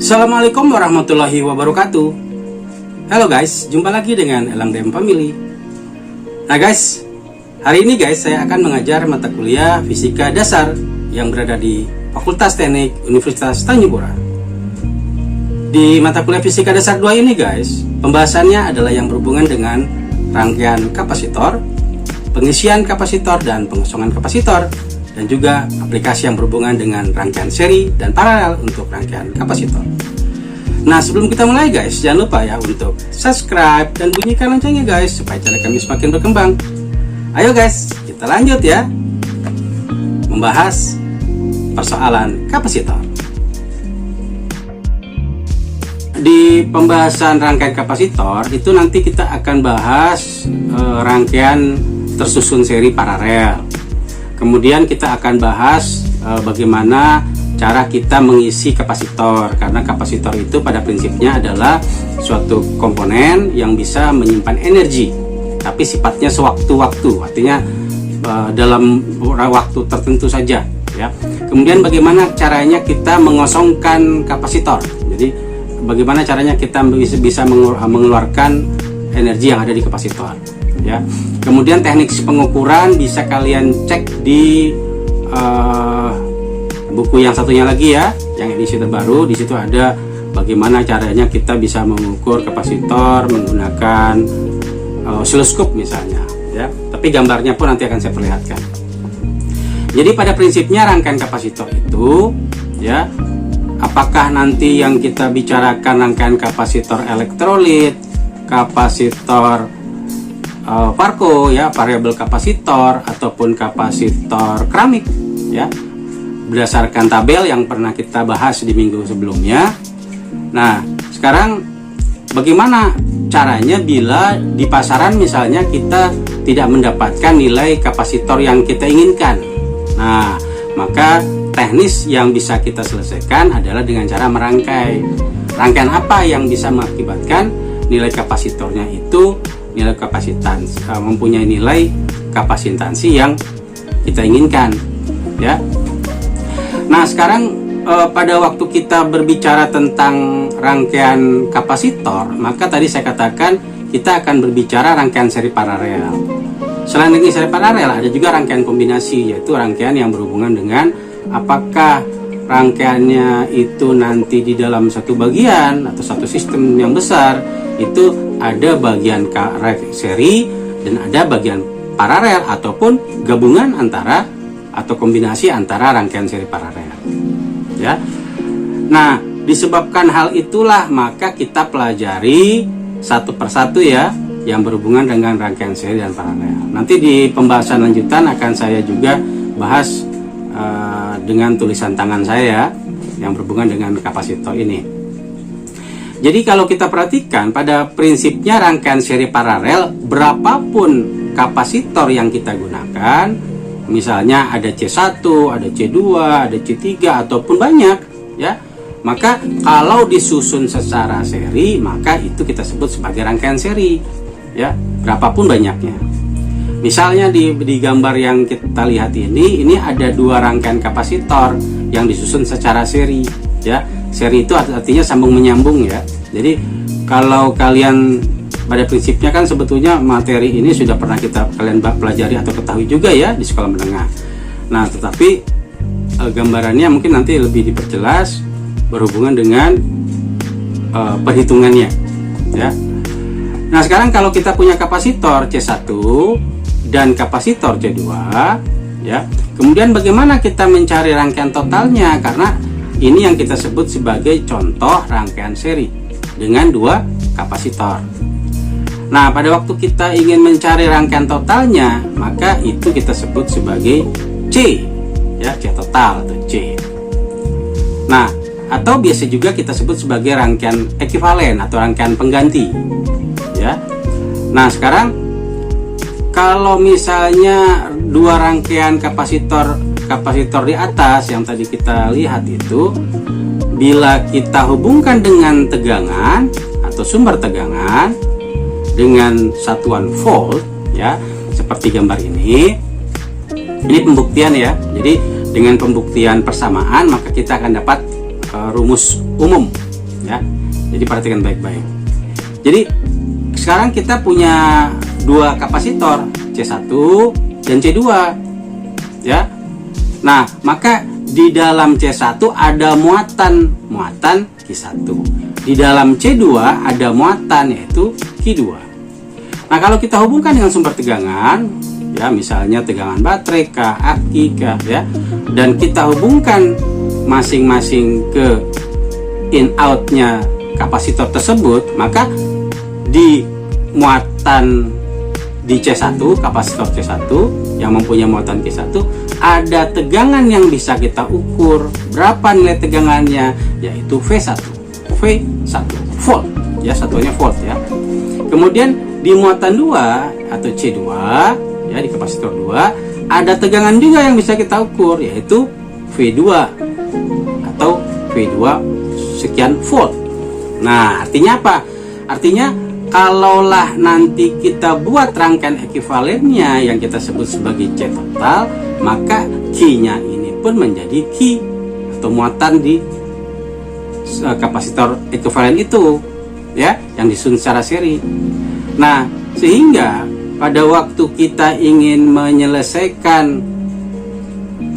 Assalamualaikum warahmatullahi wabarakatuh. Halo guys, jumpa lagi dengan Elang DM Family. Nah guys, hari ini guys saya akan mengajar mata kuliah Fisika Dasar yang berada di Fakultas Teknik Universitas Tanjung Pura. Di mata kuliah Fisika Dasar 2 ini guys, pembahasannya adalah yang berhubungan dengan rangkaian kapasitor, pengisian kapasitor dan pengosongan kapasitor, dan juga aplikasi yang berhubungan dengan rangkaian seri dan paralel untuk rangkaian kapasitor. Nah, sebelum kita mulai guys, jangan lupa ya untuk subscribe dan bunyikan loncengnya guys, supaya channel kami semakin berkembang. Ayo guys, kita lanjut ya, membahas persoalan kapasitor. Di pembahasan rangkaian kapasitor itu nanti kita akan bahas rangkaian tersusun seri paralel. Kemudian kita akan bahas bagaimana cara kita mengisi kapasitor, karena kapasitor itu pada prinsipnya adalah suatu komponen yang bisa menyimpan energi, tapi sifatnya sewaktu-waktu, artinya dalam waktu tertentu saja ya. Kemudian bagaimana caranya kita mengosongkan kapasitor, jadi bagaimana caranya kita bisa mengeluarkan energi yang ada di kapasitor ya. Kemudian teknik pengukuran bisa kalian cek di buku yang satunya lagi ya, yang edisi terbaru. Di situ ada bagaimana caranya kita bisa mengukur kapasitor menggunakan oscilloscope misalnya ya. Tapi gambarnya pun nanti akan saya perlihatkan. Jadi pada prinsipnya rangkaian kapasitor itu ya, apakah nanti yang kita bicarakan rangkaian kapasitor elektrolit, kapasitor Farco ya, variabel kapasitor, ataupun kapasitor keramik ya, berdasarkan tabel yang pernah kita bahas di minggu sebelumnya. Nah, sekarang bagaimana caranya bila di pasaran misalnya kita tidak mendapatkan nilai kapasitor yang kita inginkan? Nah, maka teknis yang bisa kita selesaikan adalah dengan cara merangkai. Rangkaian apa yang bisa mengakibatkan nilai kapasitornya itu nilai kapasitansi, mempunyai nilai kapasitansi yang kita inginkan ya. Nah, sekarang pada waktu kita berbicara tentang rangkaian kapasitor, maka tadi saya katakan kita akan berbicara rangkaian seri paralel. Selain dari seri paralel, ada juga rangkaian kombinasi, yaitu rangkaian yang berhubungan dengan apakah rangkaiannya itu nanti di dalam satu bagian atau satu sistem yang besar itu ada bagian seri dan ada bagian paralel, ataupun gabungan antara atau kombinasi antara rangkaian seri paralel ya. Nah, disebabkan hal itulah maka kita pelajari satu persatu ya yang berhubungan dengan rangkaian seri dan paralel. Nanti di pembahasan lanjutan akan saya juga bahas dengan tulisan tangan saya yang berhubungan dengan kapasitor ini. Jadi kalau kita perhatikan pada prinsipnya rangkaian seri paralel, berapapun kapasitor yang kita gunakan, misalnya ada C1, ada C2, ada C3 ataupun banyak ya, maka kalau disusun secara seri maka itu kita sebut sebagai rangkaian seri ya, berapapun banyaknya. Misalnya di gambar yang kita lihat ini ada dua rangkaian kapasitor yang disusun secara seri ya. Seri itu artinya sambung menyambung ya. Jadi kalau kalian pada prinsipnya kan sebetulnya materi ini sudah pernah kalian pelajari atau ketahui juga ya di sekolah menengah. Nah, tetapi gambarannya mungkin nanti lebih diperjelas berhubungan dengan perhitungannya ya. Nah, sekarang kalau kita punya kapasitor C1 dan kapasitor C2 ya, kemudian bagaimana kita mencari rangkaian totalnya, karena ini yang kita sebut sebagai contoh rangkaian seri dengan dua kapasitor. Nah, pada waktu kita ingin mencari rangkaian totalnya, maka itu kita sebut sebagai C ya, C total atau C. Nah, atau biasa juga kita sebut sebagai rangkaian ekivalen atau rangkaian pengganti ya. Nah, sekarang kalau misalnya dua rangkaian kapasitor di atas yang tadi kita lihat itu, bila kita hubungkan dengan tegangan atau sumber tegangan dengan satuan volt ya, seperti gambar ini pembuktian ya. Jadi dengan pembuktian persamaan maka kita akan dapat rumus umum ya. Jadi perhatikan baik-baik. Jadi sekarang kita punya dua kapasitor, C1 dan C2 ya. Nah, maka di dalam C1 ada muatan Q1. Di dalam C2 ada muatan yaitu Q2. Nah, kalau kita hubungkan dengan sumber tegangan ya, misalnya tegangan baterai K, aki K ya, dan kita hubungkan masing-masing ke in outnya kapasitor tersebut, maka di muatan di C1, kapasitor C1 yang mempunyai muatan Q1, ada tegangan yang bisa kita ukur. Berapa nilai tegangannya? Yaitu V1 volt ya, satunya volt ya. Kemudian di muatan 2 atau C2 ya, di kapasitor 2 ada tegangan juga yang bisa kita ukur, yaitu V2 atau V2 sekian volt. Nah, artinya apa? Artinya kalaulah nanti kita buat rangkaian ekuivalennya yang kita sebut sebagai C total, maka Q-nya ini pun menjadi Q atau muatan di kapasitor ekuivalen itu ya, yang disusun secara seri. Nah, sehingga pada waktu kita ingin menyelesaikan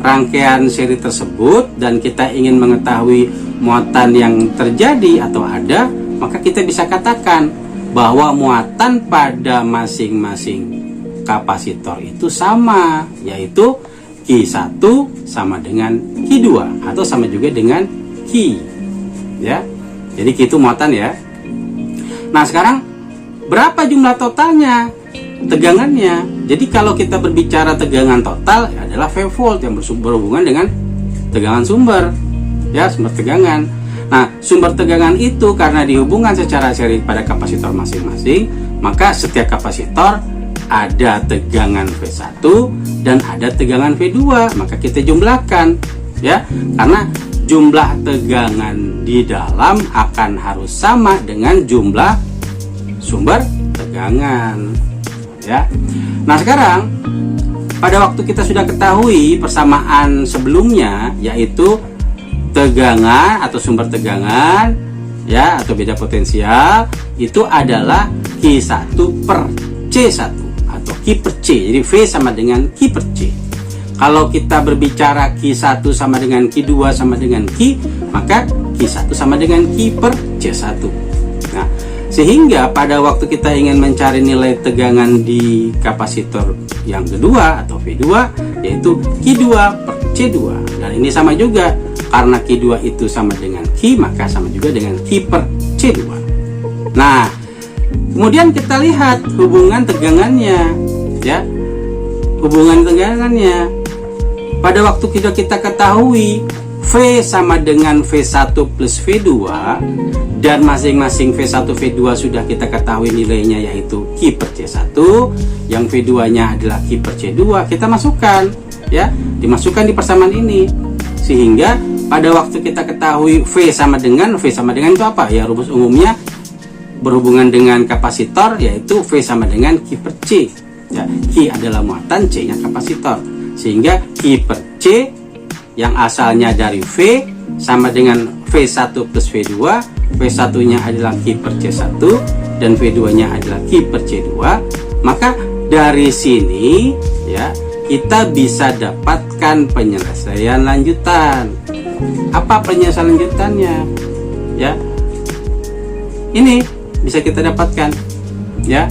rangkaian seri tersebut dan kita ingin mengetahui muatan yang terjadi atau ada, maka kita bisa katakan bahwa muatan pada masing-masing kapasitor itu sama, yaitu Q1 sama dengan Q2 atau sama juga dengan Q ya. Jadi Q itu muatan ya. Nah, sekarang berapa jumlah totalnya? Tegangannya. Jadi kalau kita berbicara tegangan total adalah V volt yang berhubungan dengan tegangan sumber ya, sumber tegangan. Nah, sumber tegangan itu karena dihubungkan secara seri pada kapasitor masing-masing, maka setiap kapasitor ada tegangan V1 dan ada tegangan V2, maka kita jumlahkan ya, karena jumlah tegangan di dalam akan harus sama dengan jumlah sumber tegangan ya. Nah, sekarang pada waktu kita sudah ketahui persamaan sebelumnya, yaitu tegangan atau sumber tegangan ya, atau beda potensial itu adalah Q1 per C1 atau Q per C. Jadi V sama dengan Q per C. Kalau kita berbicara Q1 sama dengan Q2 sama dengan Q, maka Q1 sama dengan Q per C1. Nah, sehingga pada waktu kita ingin mencari nilai tegangan di kapasitor yang kedua atau V2, yaitu Q2 per C2. Dan ini sama juga, karena Q2 itu sama dengan Q, maka sama juga dengan Q per C2. Nah, kemudian kita lihat hubungan tegangannya ya. Hubungan tegangannya pada waktu kita ketahui V sama dengan V1 plus V2, dan masing-masing V1 V2 sudah kita ketahui nilainya, yaitu Q per C1, yang V2 nya adalah Q per C2, kita masukkan ya, dimasukkan di persamaan ini, sehingga pada waktu kita ketahui V sama dengan itu apa ya, rumus umumnya berhubungan dengan kapasitor, yaitu V sama dengan Q per C ya. Q adalah muatan, C nya kapasitor, sehingga Q per C yang asalnya dari V sama dengan V1 plus V2, V1 nya adalah Q per C1 dan V2 nya adalah Q per C2. Maka dari sini ya, kita bisa dapatkan penyelesaian lanjutan. Apa penyelesaian lanjutannya ya? Ini bisa kita dapatkan ya.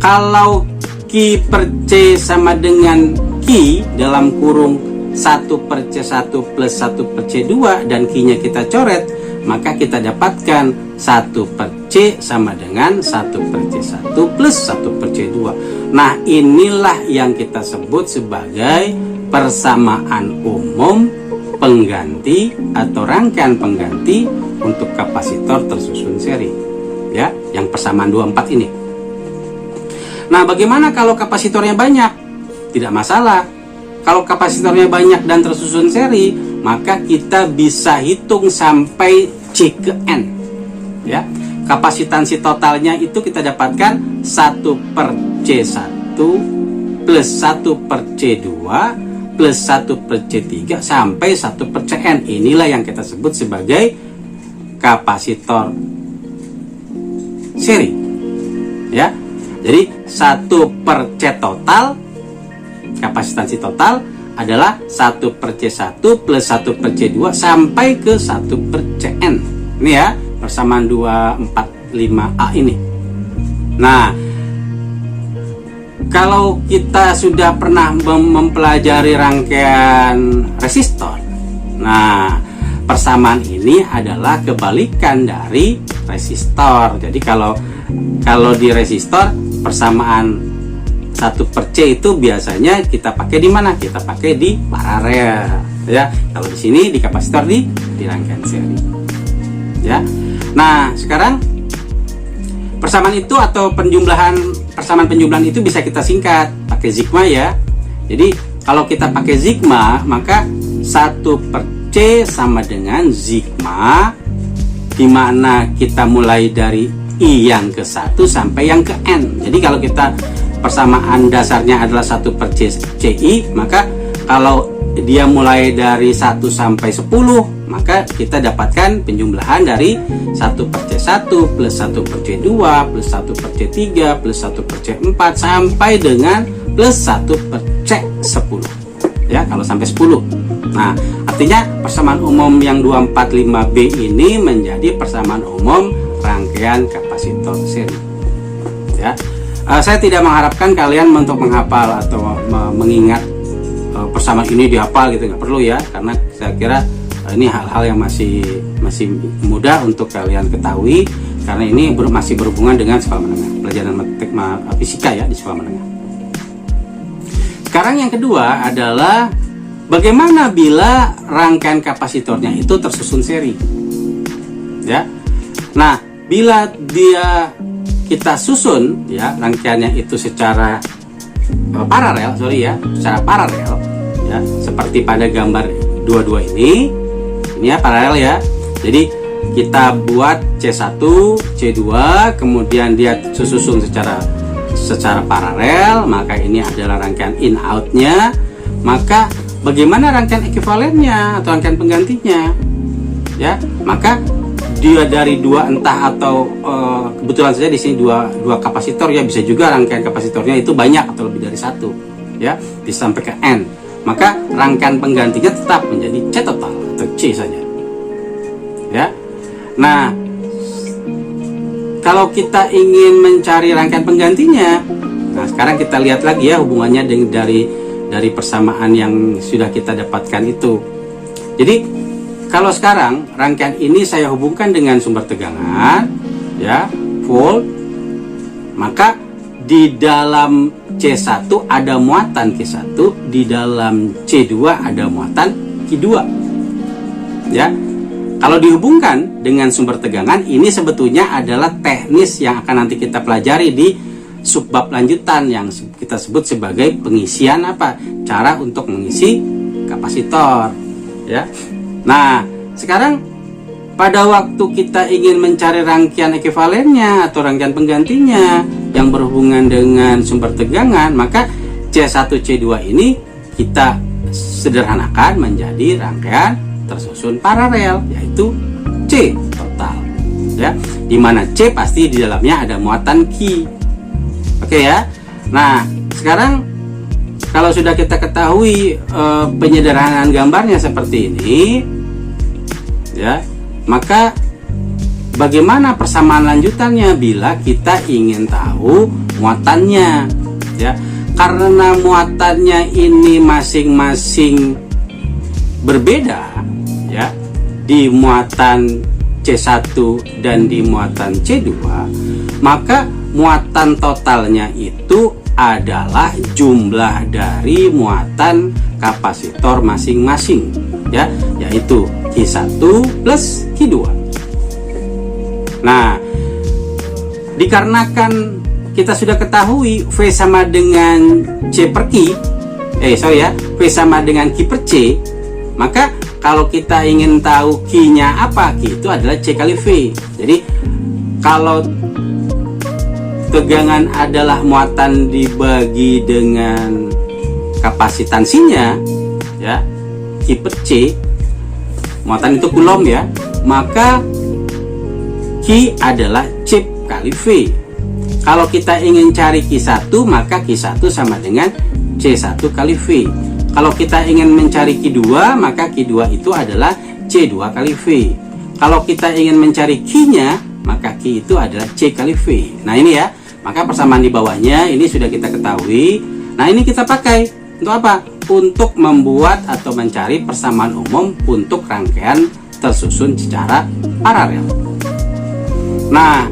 Kalau Q per C sama dengan Q dalam kurung 1 per C1 plus 1 per C2 dan Q nya kita coret, maka kita dapatkan 1 per C sama dengan 1 per C1 plus 1 per C2. Nah, inilah yang kita sebut sebagai persamaan umum pengganti atau rangkaian pengganti untuk kapasitor tersusun seri ya, yang persamaan 24 ini. Nah, bagaimana kalau kapasitornya banyak? Tidak masalah. Kalau kapasitornya banyak dan tersusun seri, maka kita bisa hitung sampai C ke N ya. Kapasitansi totalnya itu kita dapatkan 1 per C1 plus 1 per C2 plus 1 per C3 sampai 1 per Cn. Inilah yang kita sebut sebagai kapasitor seri, ya. Jadi 1/C total, kapasitansi total adalah 1/C1 plus 1/C2 sampai ke 1/Cn. Ini ya, persamaan 245A ini. Nah, kalau kita sudah pernah mempelajari rangkaian resistor, nah, persamaan ini adalah kebalikan dari resistor. Jadi kalau di resistor persamaan 1/C itu biasanya kita pakai di mana? Kita pakai di paralel, ya. Kalau di sini di kapasitor di rangkaian seri, ya. Nah, sekarang persamaan itu atau persamaan penjumlahan itu bisa kita singkat pakai sigma, ya. Jadi kalau kita pakai sigma, maka 1/C sama dengan sigma, di mana kita mulai dari I yang ke 1 sampai yang ke N. Jadi kalau kita persamaan dasarnya adalah 1/CI, maka kalau dia mulai dari 1 sampai 10, maka kita dapatkan penjumlahan dari 1/C1 plus 1/C2 plus 1/C3 plus 1/C4 sampai dengan plus 1/C10, ya, kalau sampai 10. Nah, artinya persamaan umum yang 245B ini menjadi persamaan umum rangkaian kapasitor seri, ya. Saya tidak mengharapkan kalian untuk menghafal atau mengingat persamaan ini dihafal gitu, nggak perlu, ya, karena saya kira ini hal-hal yang masih mudah untuk kalian ketahui, karena ini masih berhubungan dengan sekolah menengah, pelajaran fisika, ya, di sekolah menengah. Sekarang yang kedua adalah bagaimana bila rangkaian kapasitornya itu tersusun seri, ya. Nah, bila kita susun, ya, rangkaiannya itu secara paralel, secara paralel, ya, seperti pada gambar 22 ini ya, paralel, ya. Jadi kita buat C1, C2, kemudian dia susun secara paralel, maka ini adalah rangkaian in outnya. Maka bagaimana rangkaian ekuivalennya atau rangkaian penggantinya, ya? Maka dia dari dua, entah atau kebetulan saja di sini dua kapasitor, ya, bisa juga rangkaian kapasitornya itu banyak atau lebih dari satu, ya, bisa sampai ke N. Maka rangkaian penggantinya tetap menjadi C total atau C saja, ya. Nah, kalau kita ingin mencari rangkaian penggantinya, nah sekarang kita lihat lagi, ya, hubungannya dari persamaan yang sudah kita dapatkan itu. Jadi kalau sekarang rangkaian ini saya hubungkan dengan sumber tegangan, ya, volt, maka di dalam C1 ada muatan Q1, di dalam C2 ada muatan Q2, ya. Kalau dihubungkan dengan sumber tegangan, ini sebetulnya adalah teknis yang akan nanti kita pelajari di subbab lanjutan yang kita sebut sebagai pengisian cara untuk mengisi kapasitor, ya. Nah, sekarang pada waktu kita ingin mencari rangkaian ekuivalennya atau rangkaian penggantinya yang berhubungan dengan sumber tegangan, maka C1 C2 ini kita sederhanakan menjadi rangkaian tersusun paralel, yaitu C total, ya, dimana C pasti di dalamnya ada muatan Q. Oke, ya. Nah, sekarang kalau sudah kita ketahui penyederhanaan gambarnya seperti ini, ya, maka bagaimana persamaan lanjutannya bila kita ingin tahu muatannya, ya. Karena muatannya ini masing-masing berbeda, ya, di muatan C1 dan di muatan C2, maka muatan totalnya itu adalah jumlah dari muatan kapasitor masing-masing, ya, yaitu Q1 plus Q2. Nah, dikarenakan kita sudah ketahui V sama dengan C per Q, V sama dengan Q per C, maka kalau kita ingin tahu Q-nya apa, Q itu adalah C kali V. Jadi kalau tegangan adalah muatan dibagi dengan kapasitansinya, ya, Q per C, muatan itu Coulomb, ya, maka Q adalah chip kali V. Kalau kita ingin cari Q1, maka Q1 sama dengan C1 kali V. Kalau kita ingin mencari Q2, maka Q2 itu adalah C2 kali V. Kalau kita ingin mencari Q-nya, maka Q itu adalah C kali V. Nah ini ya, maka persamaan di bawahnya ini sudah kita ketahui. Nah ini kita pakai untuk apa? Untuk membuat atau mencari persamaan umum untuk rangkaian tersusun secara paralel. Nah,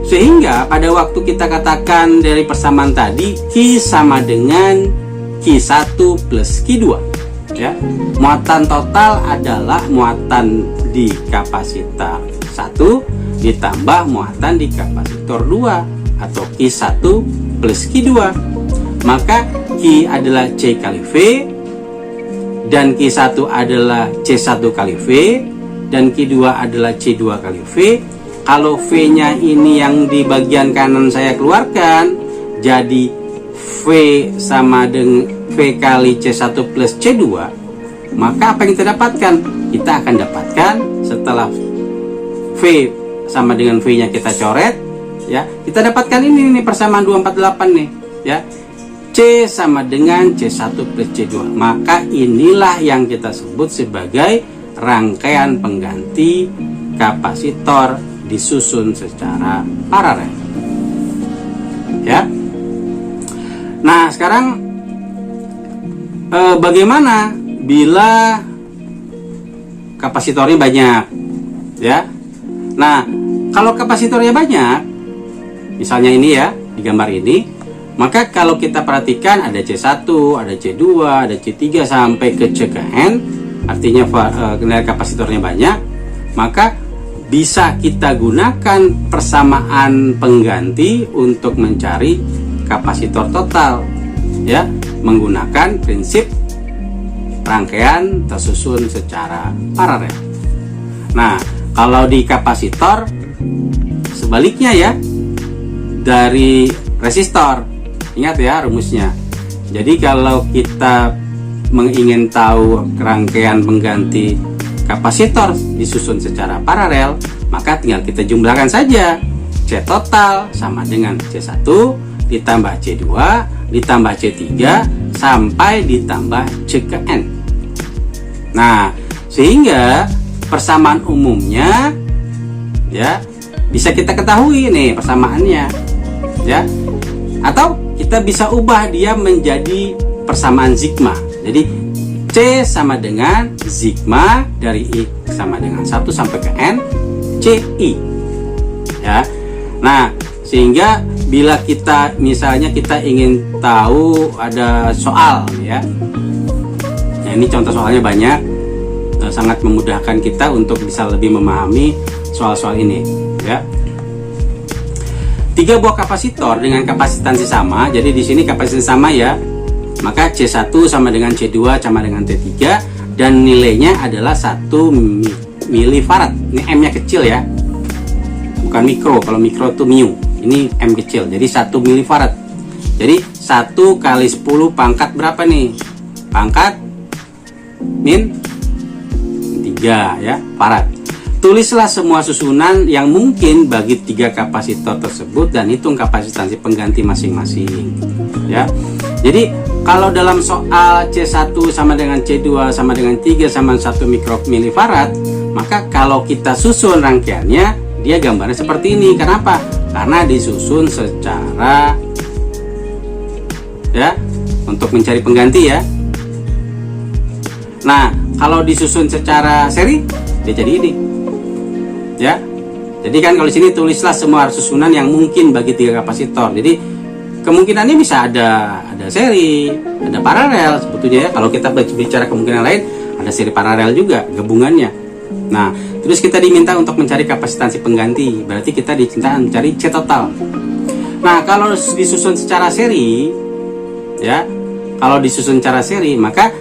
sehingga pada waktu kita katakan dari persamaan tadi Q sama dengan Q1 plus Q2 ya. Muatan total adalah muatan di kapasitor 1 ditambah muatan di kapasitor 2 atau Q1 plus Q2. Maka Q adalah C kali V dan Q1 adalah C1 kali V dan Q2 adalah C2 kali V. Kalau V-nya ini yang di bagian kanan saya keluarkan, jadi V sama dengan V kali C1 plus C2, maka apa yang kita dapatkan? Kita akan dapatkan setelah V sama dengan V-nya kita coret, ya, kita dapatkan ini persamaan 248 nih, ya. C sama dengan C1 plus C2. Maka inilah yang kita sebut sebagai rangkaian pengganti kapasitor disusun secara paralel. Ya. Nah, sekarang bagaimana bila kapasitornya banyak? Ya. Nah, kalau kapasitornya banyak, misalnya ini ya, di gambar ini, maka kalau kita perhatikan ada C1, ada C2, ada C3 sampai ke C ke N, artinya nilai kapasitornya banyak, maka bisa kita gunakan persamaan pengganti untuk mencari kapasitor total, ya, menggunakan prinsip rangkaian tersusun secara paralel. Nah, kalau di kapasitor sebaliknya ya, dari resistor. Ingat ya rumusnya. Jadi kalau kita ingin tahu rangkaian pengganti kapasitor disusun secara paralel, maka tinggal kita jumlahkan saja. C total sama dengan C1 ditambah C2 ditambah C3 sampai ditambah C ke N. Nah, sehingga persamaan umumnya ya bisa kita ketahui nih persamaannya, ya. Atau kita bisa ubah dia menjadi persamaan sigma. Jadi C sama dengan sigma dari I sama dengan 1 sampai ke N CI, ya. Nah, sehingga bila kita misalnya kita ingin tahu ada soal, ya. Nah, ini contoh soalnya banyak, sangat memudahkan kita untuk bisa lebih memahami soal-soal ini, ya. 3 buah kapasitor dengan kapasitansi sama. Jadi di sini kapasitansi sama ya. Maka C1 sama dengan C2 sama dengan T3 dan nilainya adalah 1 milifarad. Ini M-nya kecil ya. Bukan mikro. Kalau mikro itu mu. Ini M kecil. Jadi 1 milifarad. Jadi 1 kali 10 pangkat berapa nih? Pangkat min 3 ya, farad. Tulislah semua susunan yang mungkin bagi 3 kapasitor tersebut dan hitung kapasitansi pengganti masing-masing. Ya. Jadi kalau dalam soal C1 sama dengan C2 sama dengan 3 sama 1 mikromilifarad, maka kalau kita susun rangkaiannya, dia gambarnya seperti ini. Kenapa? Karena disusun secara ya untuk mencari pengganti ya. Nah, kalau disusun secara seri, dia jadi ini. Ya, jadi kan kalau di sini tulislah semua susunan yang mungkin bagi 3 kapasitor. Jadi kemungkinannya bisa ada seri, ada paralel sebetulnya ya. Kalau kita bicara kemungkinan lain, ada seri paralel juga gabungannya. Nah, terus kita diminta untuk mencari kapasitansi pengganti. Berarti kita diminta mencari C total. Nah, kalau disusun secara seri, ya, kalau disusun secara seri, maka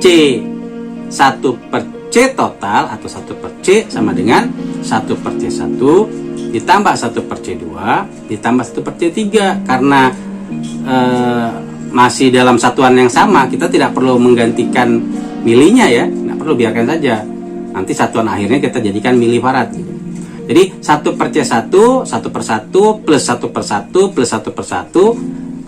C1 per C total atau 1 per C sama dengan 1 per C1 ditambah 1 per C2 ditambah 1 per C3. Karena masih dalam satuan yang sama, kita tidak perlu menggantikan milinya ya, nggak perlu, biarkan saja. Nanti satuan akhirnya kita jadikan milifarad. Jadi 1/C1, 1/1 plus 1/1 plus 1/1,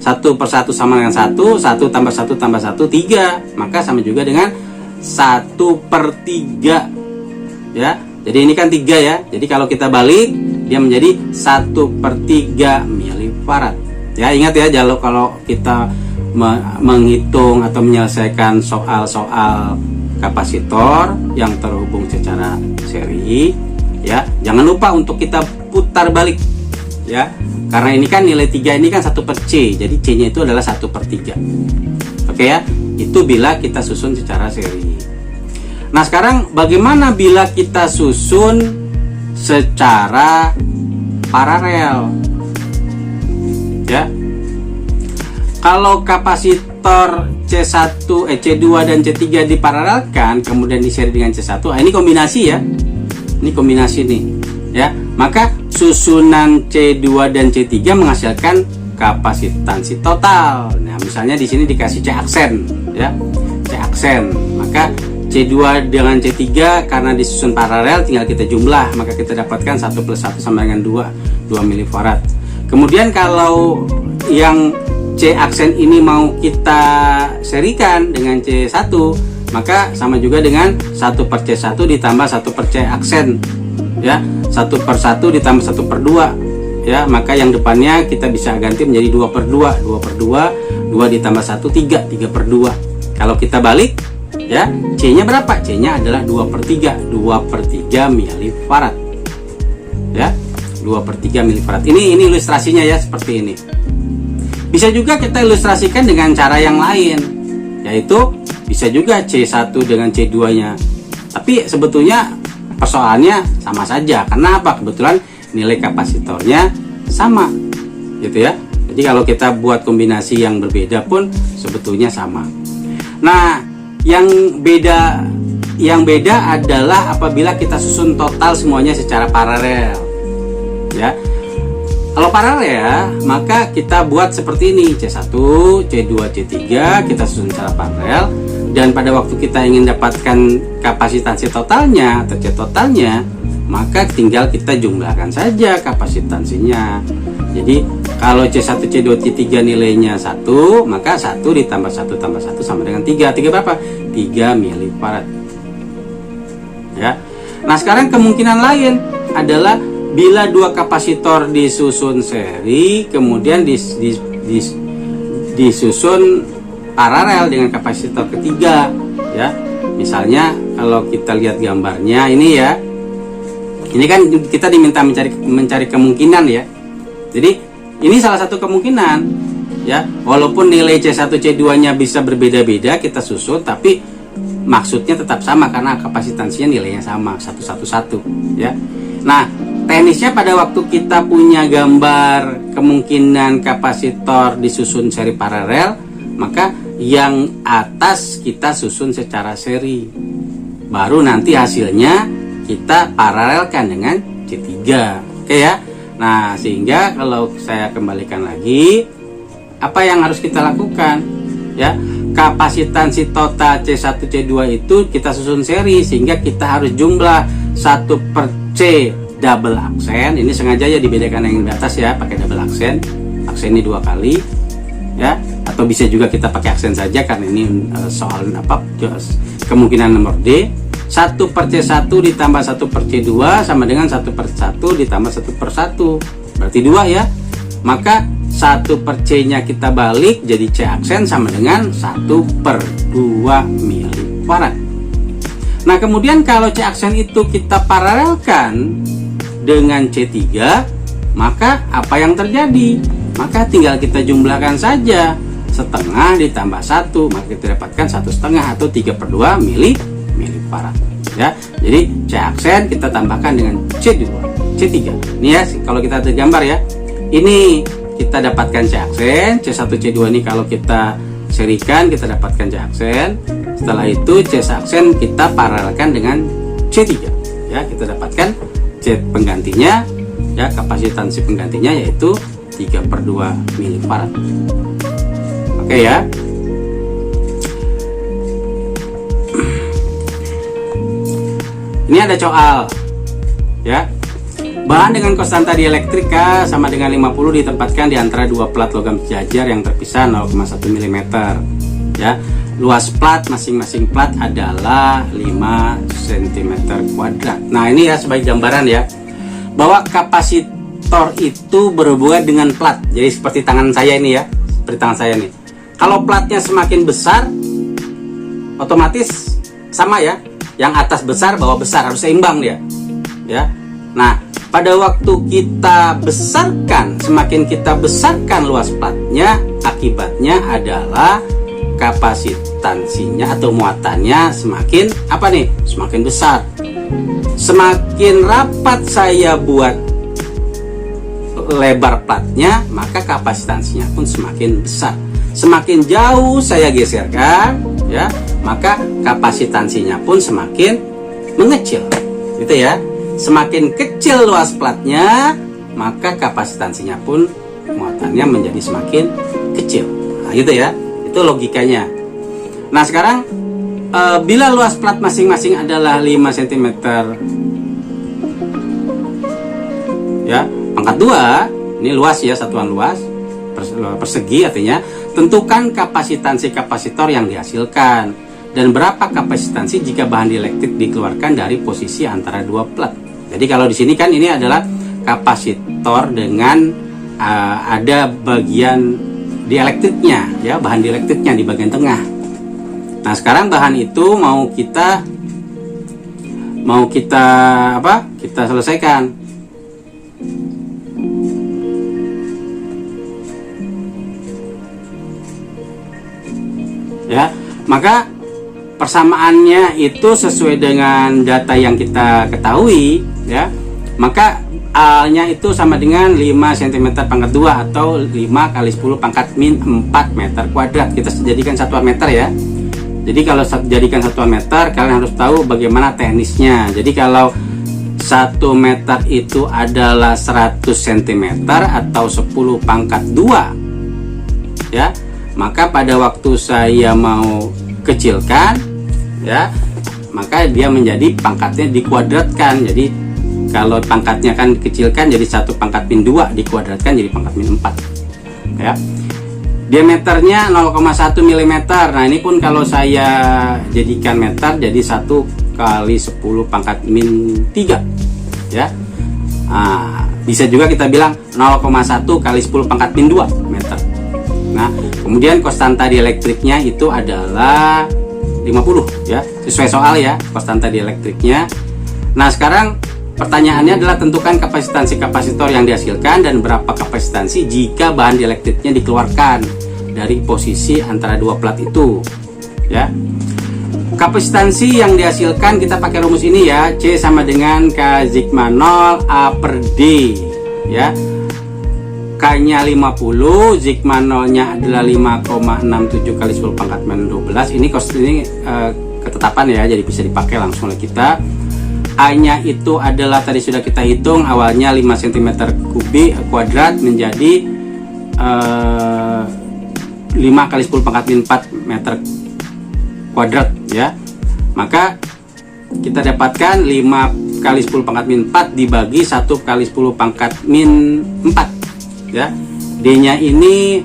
1/1 sama dengan 1, 1 tambah 1 tambah 1, 3. Maka sama juga dengan 1/3. Ya, jadi ini kan 3 ya. Jadi kalau kita balik, dia menjadi 1/3 milifarad. Ya, ingat ya, kalau kita menghitung atau menyelesaikan soal-soal kapasitor yang terhubung secara seri, ya, jangan lupa untuk kita putar balik, ya, karena ini kan nilai 3 ini kan 1/C, jadi C nya itu adalah 1/3. Oke ya, itu bila kita susun secara seri. Nah, sekarang bagaimana bila kita susun secara paralel? Ya, kalau kapasitor C1, C2 dan C3 diparalelkan kemudian diseri dengan C1, ini kombinasi ya. Ini kombinasi nih, ya. Maka susunan C2 dan C3 menghasilkan kapasitansi total. Nah, misalnya di sini dikasih C aksen, ya. C aksen. Maka C2 dengan C3 karena disusun paralel tinggal kita jumlah, maka kita dapatkan 1 plus 1 sama dengan 2 milifarad. Kemudian kalau yang C aksen ini mau kita serikan dengan C1, maka sama juga dengan 1/C1 ditambah 1/C aksen, ya, 1/1 ditambah 1/2, ya, maka yang depannya kita bisa ganti menjadi 2/2, 2/2, 2 ditambah 1, 3/2. Kalau kita balik, ya, C nya berapa? C nya adalah 2/3 milifarad, ya, 2/3 milifarad. Ini ilustrasinya ya, seperti ini. Bisa juga kita ilustrasikan dengan cara yang lain, yaitu bisa juga C1 dengan C2 nya, tapi sebetulnya persoalannya sama saja. Karena apa? Kebetulan nilai kapasitornya sama, gitu ya. Jadi kalau kita buat kombinasi yang berbeda pun sebetulnya sama. Nah, yang beda adalah apabila kita susun total semuanya secara paralel, ya. Kalau paralel, maka kita buat seperti ini, C1, C2, C3 kita susun secara paralel, dan pada waktu kita ingin dapatkan kapasitansi totalnya atau C totalnya, maka tinggal kita jumlahkan saja kapasitansinya. Jadi kalau C1, C2, C3 nilainya 1, maka 1 ditambah 1 tambah 1 sama dengan 3. 3 berapa? 3 milifarad. Ya. Nah, sekarang kemungkinan lain adalah bila dua kapasitor disusun seri kemudian disusun paralel dengan kapasitor ketiga, ya. Misalnya kalau kita lihat gambarnya ini ya. Ini kan kita diminta mencari kemungkinan ya. Jadi ini salah satu kemungkinan, ya. Walaupun nilai C1 C2-nya bisa berbeda-beda kita susun, tapi maksudnya tetap sama karena kapasitansinya nilainya sama 111, ya. Nah, teknisnya pada waktu kita punya gambar kemungkinan kapasitor disusun seri paralel, maka yang atas kita susun secara seri. Baru nanti hasilnya kita paralelkan dengan C3. Oke ya. Nah, sehingga kalau saya kembalikan lagi, apa yang harus kita lakukan? Ya, kapasitansi total C1 C2 itu kita susun seri sehingga kita harus jumlah 1/C double aksen. Ini sengaja ya dibedakan yang di atas ya, pakai double aksen. Aksen ini 2 kali, ya. Atau bisa juga kita pakai aksen saja karena ini soal apa? Kemungkinan nomor D. 1/C1 ditambah 1/C2 sama dengan 1/1 ditambah 1/1. Berarti 2 ya. Maka 1/C nya kita balik jadi C aksen sama dengan 1/2 milifarad. Nah, kemudian kalau C aksen itu kita paralelkan dengan C3, maka apa yang terjadi? Maka tinggal kita jumlahkan saja, setengah ditambah 1, maka kita dapatkan 1/2 atau 3/2 milifarad, ya. Jadi C aksen kita tambahkan dengan C2, C3. Ini ya, kalau kita tergambar ya. Ini kita dapatkan C aksen, C1 C2 ini kalau kita serikan kita dapatkan C aksen. Setelah itu C aksen kita paralelkan dengan C3, ya, kita dapatkan C penggantinya, ya, kapasitansi penggantinya yaitu 3/2 milifarad. Oke ya. Ini ada soal, ya. Bahan dengan konstanta dielektrik K sama dengan 50 ditempatkan di antara dua plat logam sejajar yang terpisah 0,1 mm. Ya, luas plat masing-masing plat adalah 5 cm². Nah, ini ya sebagai gambaran ya, bahwa kapasitor itu berhubungan dengan plat. Jadi seperti tangan saya ini ya, seperti tangan saya nih. Kalau platnya semakin besar, otomatis sama ya. Yang atas besar, bawah besar, harus seimbang dia. Ya. Nah, pada waktu kita besarkan, semakin kita besarkan luas platnya, akibatnya adalah kapasitansinya atau muatannya semakin apa nih? Semakin besar. Semakin rapat saya buat lebar platnya, maka kapasitansinya pun semakin besar. Semakin jauh saya geserkan, ya, maka kapasitansinya pun semakin mengecil, gitu ya. Semakin kecil luas platnya, maka kapasitansinya pun muatannya menjadi semakin kecil. Nah, gitu ya. Itu logikanya. Nah, sekarang bila luas plat masing-masing adalah 5 cm, ya, pangkat 2, ini luas ya, satuan luas persegi artinya, tentukan kapasitansi kapasitor yang dihasilkan dan berapa kapasitansi jika bahan dielektrik dikeluarkan dari posisi antara dua plat. Jadi kalau di sini kan ini adalah kapasitor dengan ada bagian dielektriknya, ya, bahan dielektriknya di bagian tengah. Nah, sekarang bahan itu mau kita apa? Kita selesaikan. Ya, maka persamaannya itu sesuai dengan data yang kita ketahui, ya. Maka A-nya itu sama dengan 5 cm pangkat 2 atau 5 kali 10 pangkat min 4 meter kuadrat. Kita jadikan satuan meter ya. Jadi kalau jadikan satuan meter, kalian harus tahu bagaimana teknisnya. Jadi kalau 1 meter itu adalah 100 cm atau 10 pangkat 2, ya, maka pada waktu saya mau kecilkan, ya, maka dia menjadi pangkatnya dikuadratkan. Jadi kalau pangkatnya kan kecilkan jadi 1 pangkat min 2 dikuadratkan jadi pangkat min 4, ya. Diameternya 0,1 mm. Nah, ini pun kalau saya jadikan meter jadi 1 kali 10 pangkat min 3, ya. Nah, bisa juga kita bilang 0,1 kali 10 pangkat min 2 meter. Nah, kemudian konstanta dielektriknya itu adalah 50, ya, sesuai soal ya, konstanta dielektriknya. Nah, sekarang pertanyaannya adalah tentukan kapasitansi kapasitor yang dihasilkan dan berapa kapasitansi jika bahan dielektriknya dikeluarkan dari posisi antara dua plat itu, ya. Kapasitansi yang dihasilkan kita pakai rumus ini ya, C sama dengan K sigma 0 A per D, ya. K-nya 50, sigma 0-nya adalah 5,67 kali 10 pangkat min 12. Ini ketetapan ya, jadi bisa dipakai langsung oleh kita. A-nya itu adalah tadi sudah kita hitung, awalnya 5 cm kuadrat menjadi 5 kali 10 pangkat min 4 meter kuadrat, ya. Maka kita dapatkan 5 kali 10 pangkat min 4 dibagi 1 kali 10 pangkat min 4, ya. D-nya ini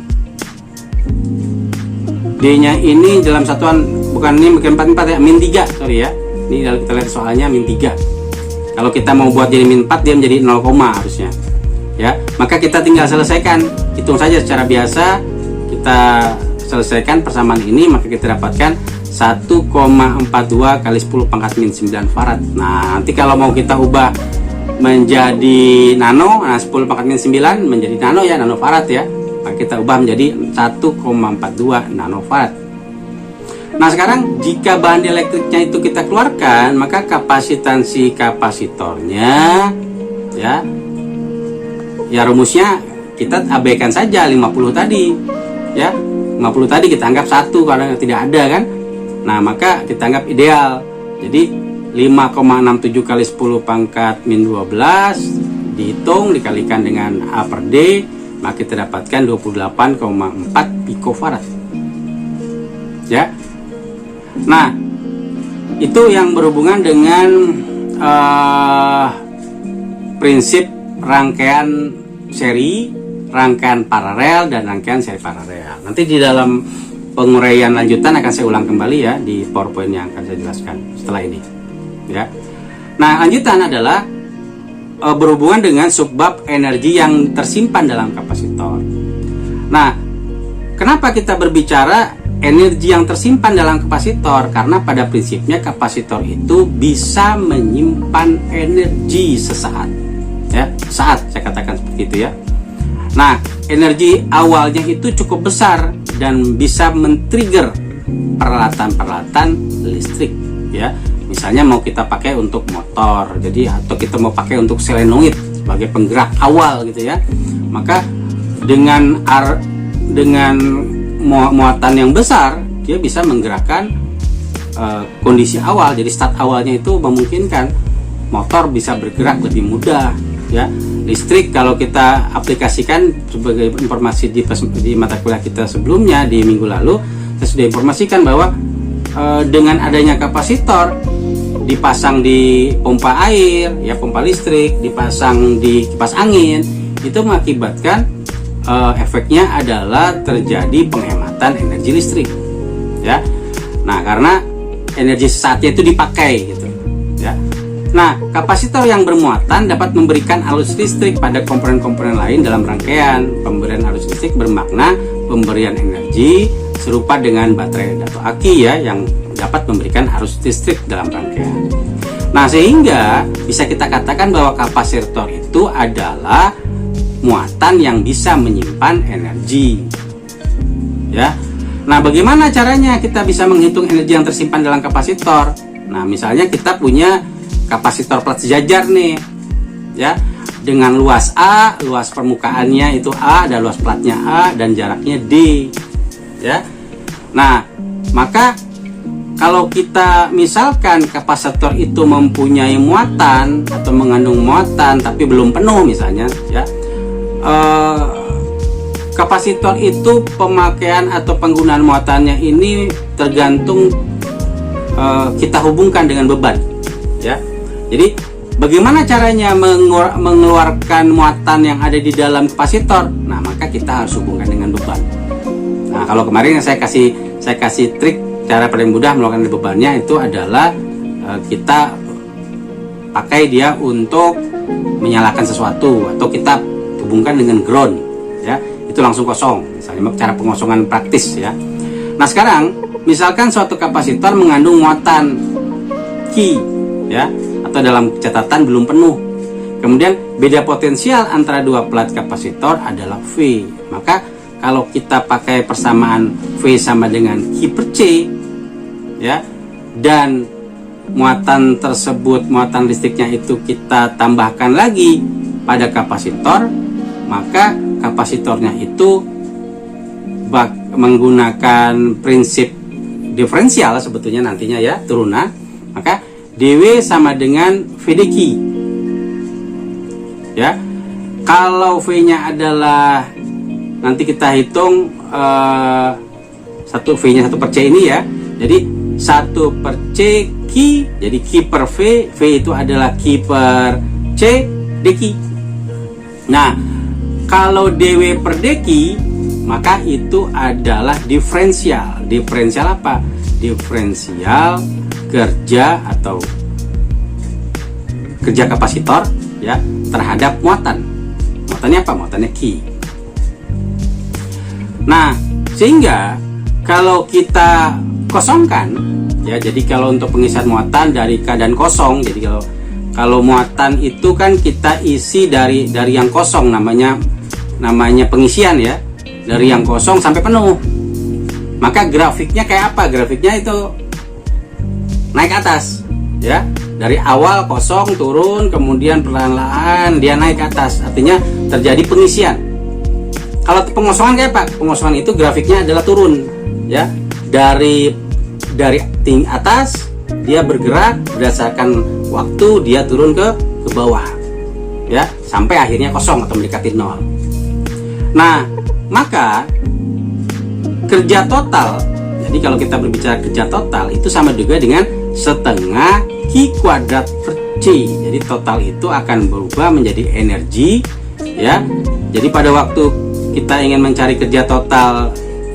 dalam satuan, bukan ini bukan 4 ya, min 3, sorry ya. Ini kita lihat soalnya min 3. Kalau kita mau buat jadi min 4, dia menjadi 0, harusnya, ya. Maka kita tinggal selesaikan, hitung saja secara biasa, kita selesaikan persamaan ini, maka kita dapatkan 1,42 kali 10 pangkat min 9 farad. Nah, nanti kalau mau kita ubah menjadi nano, nah 10 pangkat min 9 menjadi nano ya, nano farad ya. Maka kita ubah menjadi 1,42 nano farad. Nah, sekarang jika bahan dielektriknya itu kita keluarkan, maka kapasitansi kapasitornya, ya rumusnya kita abaikan saja 50 tadi, ya. 50 tadi kita anggap 1 karena tidak ada kan. Nah, maka kita anggap ideal. Jadi 5,67 kali 10 pangkat min 12 dihitung dikalikan dengan A per D, maka kita dapatkan 28,4 picofarad, ya. Nah, itu yang berhubungan dengan prinsip rangkaian seri, rangkaian paralel, dan rangkaian seri paralel. Nanti di dalam penguraian lanjutan akan saya ulang kembali ya di PowerPoint yang akan saya jelaskan setelah ini. Ya. Nah, lanjutan adalah berhubungan dengan subbab energi yang tersimpan dalam kapasitor. Nah, kenapa kita berbicara energi yang tersimpan dalam kapasitor? Karena pada prinsipnya kapasitor itu bisa menyimpan energi sesaat. Ya, saat saya katakan seperti itu ya. Nah, energi awalnya itu cukup besar dan bisa men-trigger peralatan-peralatan listrik ya. Misalnya mau kita pakai untuk motor, jadi atau kita mau pakai untuk solenoid sebagai penggerak awal gitu ya. Maka dengan muatan yang besar, dia bisa menggerakkan kondisi awal. Jadi start awalnya itu memungkinkan motor bisa bergerak lebih mudah ya. Listrik kalau kita aplikasikan sebagai informasi di mata kuliah kita sebelumnya di minggu lalu, saya sudah informasikan bahwa dengan adanya kapasitor dipasang di pompa air ya, pompa listrik dipasang di kipas angin, itu mengakibatkan efeknya adalah terjadi penghematan energi listrik ya. Nah, karena energi saatnya itu dipakai gitu ya. Nah, kapasitor yang bermuatan dapat memberikan arus listrik pada komponen-komponen lain dalam rangkaian. Pemberian arus listrik bermakna pemberian energi serupa dengan baterai atau aki ya, yang dapat memberikan arus listrik dalam rangkaian. Nah, sehingga bisa kita katakan bahwa kapasitor itu adalah muatan yang bisa menyimpan energi ya. Nah, bagaimana caranya kita bisa menghitung energi yang tersimpan dalam kapasitor? Nah, misalnya kita punya kapasitor plat sejajar nih ya, dengan luas A, luas permukaannya itu A, dan luas platnya A, dan jaraknya D ya. Nah, maka kalau kita misalkan kapasitor itu mempunyai muatan atau mengandung muatan tapi belum penuh misalnya ya, kapasitor itu pemakaian atau penggunaan muatannya ini tergantung kita hubungkan dengan beban ya. Jadi bagaimana caranya mengeluarkan muatan yang ada di dalam kapasitor? Nah, maka kita harus hubungkan dengan beban. Nah, kalau kemarin yang saya kasih trik cara paling mudah melakukan bebannya itu adalah kita pakai dia untuk menyalakan sesuatu atau kita hubungkan dengan ground ya, itu langsung kosong. Misalnya cara pengosongan praktis ya. Nah, sekarang misalkan suatu kapasitor mengandung muatan Q ya, atau dalam catatan belum penuh. Kemudian beda potensial antara dua plat kapasitor adalah V. Maka kalau kita pakai persamaan V sama dengan Q per C ya, dan muatan tersebut, muatan listriknya itu kita tambahkan lagi pada kapasitor, maka kapasitornya itu menggunakan prinsip diferensial sebetulnya nantinya ya, turunan. Maka dW sama dengan VdQ ya. Kalau V-nya adalah, nanti kita hitung V nya 1 per C ini ya. Jadi 1 per C Q, jadi Q per V, V itu adalah Q per C dQ. Nah, kalau dW per dQ, maka itu adalah diferensial. Diferensial apa? Diferensial kerja atau kerja kapasitor ya terhadap muatan. Muatannya apa? Muatannya Q. Nah, sehingga kalau kita kosongkan ya, jadi kalau untuk pengisian muatan dari keadaan kosong, jadi kalau muatan itu kan kita isi dari yang kosong, namanya pengisian ya, dari yang kosong sampai penuh. Maka grafiknya kayak apa? Grafiknya itu naik ke atas ya, dari awal kosong turun, kemudian perlahan-lahan dia naik ke atas, artinya terjadi pengisian. Kalau pengosongan kayak apa? Pengosongan itu grafiknya adalah turun ya, dari tinggi atas dia bergerak berdasarkan waktu, dia turun ke bawah ya, sampai akhirnya kosong atau mendekati nol. Nah, maka kerja total, jadi kalau kita berbicara kerja total itu sama juga dengan setengah Q kuadrat per C. Jadi total itu akan berubah menjadi energi, ya. Jadi pada waktu kita ingin mencari kerja total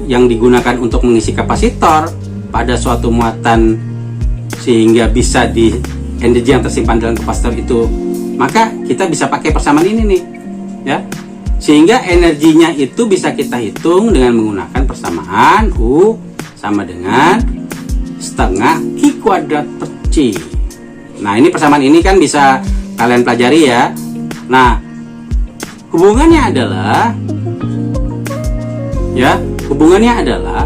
yang digunakan untuk mengisi kapasitor pada suatu muatan sehingga bisa di energi yang tersimpan dalam kapasitor itu, maka kita bisa pakai persamaan ini nih, ya. Sehingga energinya itu bisa kita hitung dengan menggunakan persamaan U sama dengan setengah Q kuadrat per C. Nah, ini persamaan ini kan bisa kalian pelajari ya. Nah, hubungannya adalah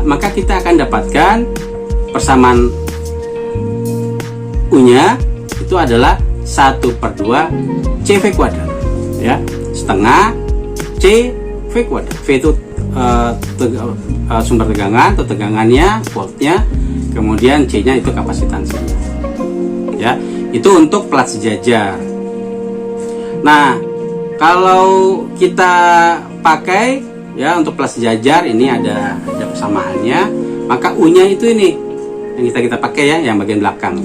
maka kita akan dapatkan persamaan U-nya itu adalah 1/2 CV kuadrat, ya, setengah CV kuadrat. V itu sumber tegangan atau tegangannya, voltnya, kemudian C-nya itu kapasitansinya, ya. Itu untuk plat sejajar. Nah, kalau kita pakai ya untuk plat sejajar ini ada persamaannya, maka U-nya itu ini yang kita pakai ya, yang bagian belakang.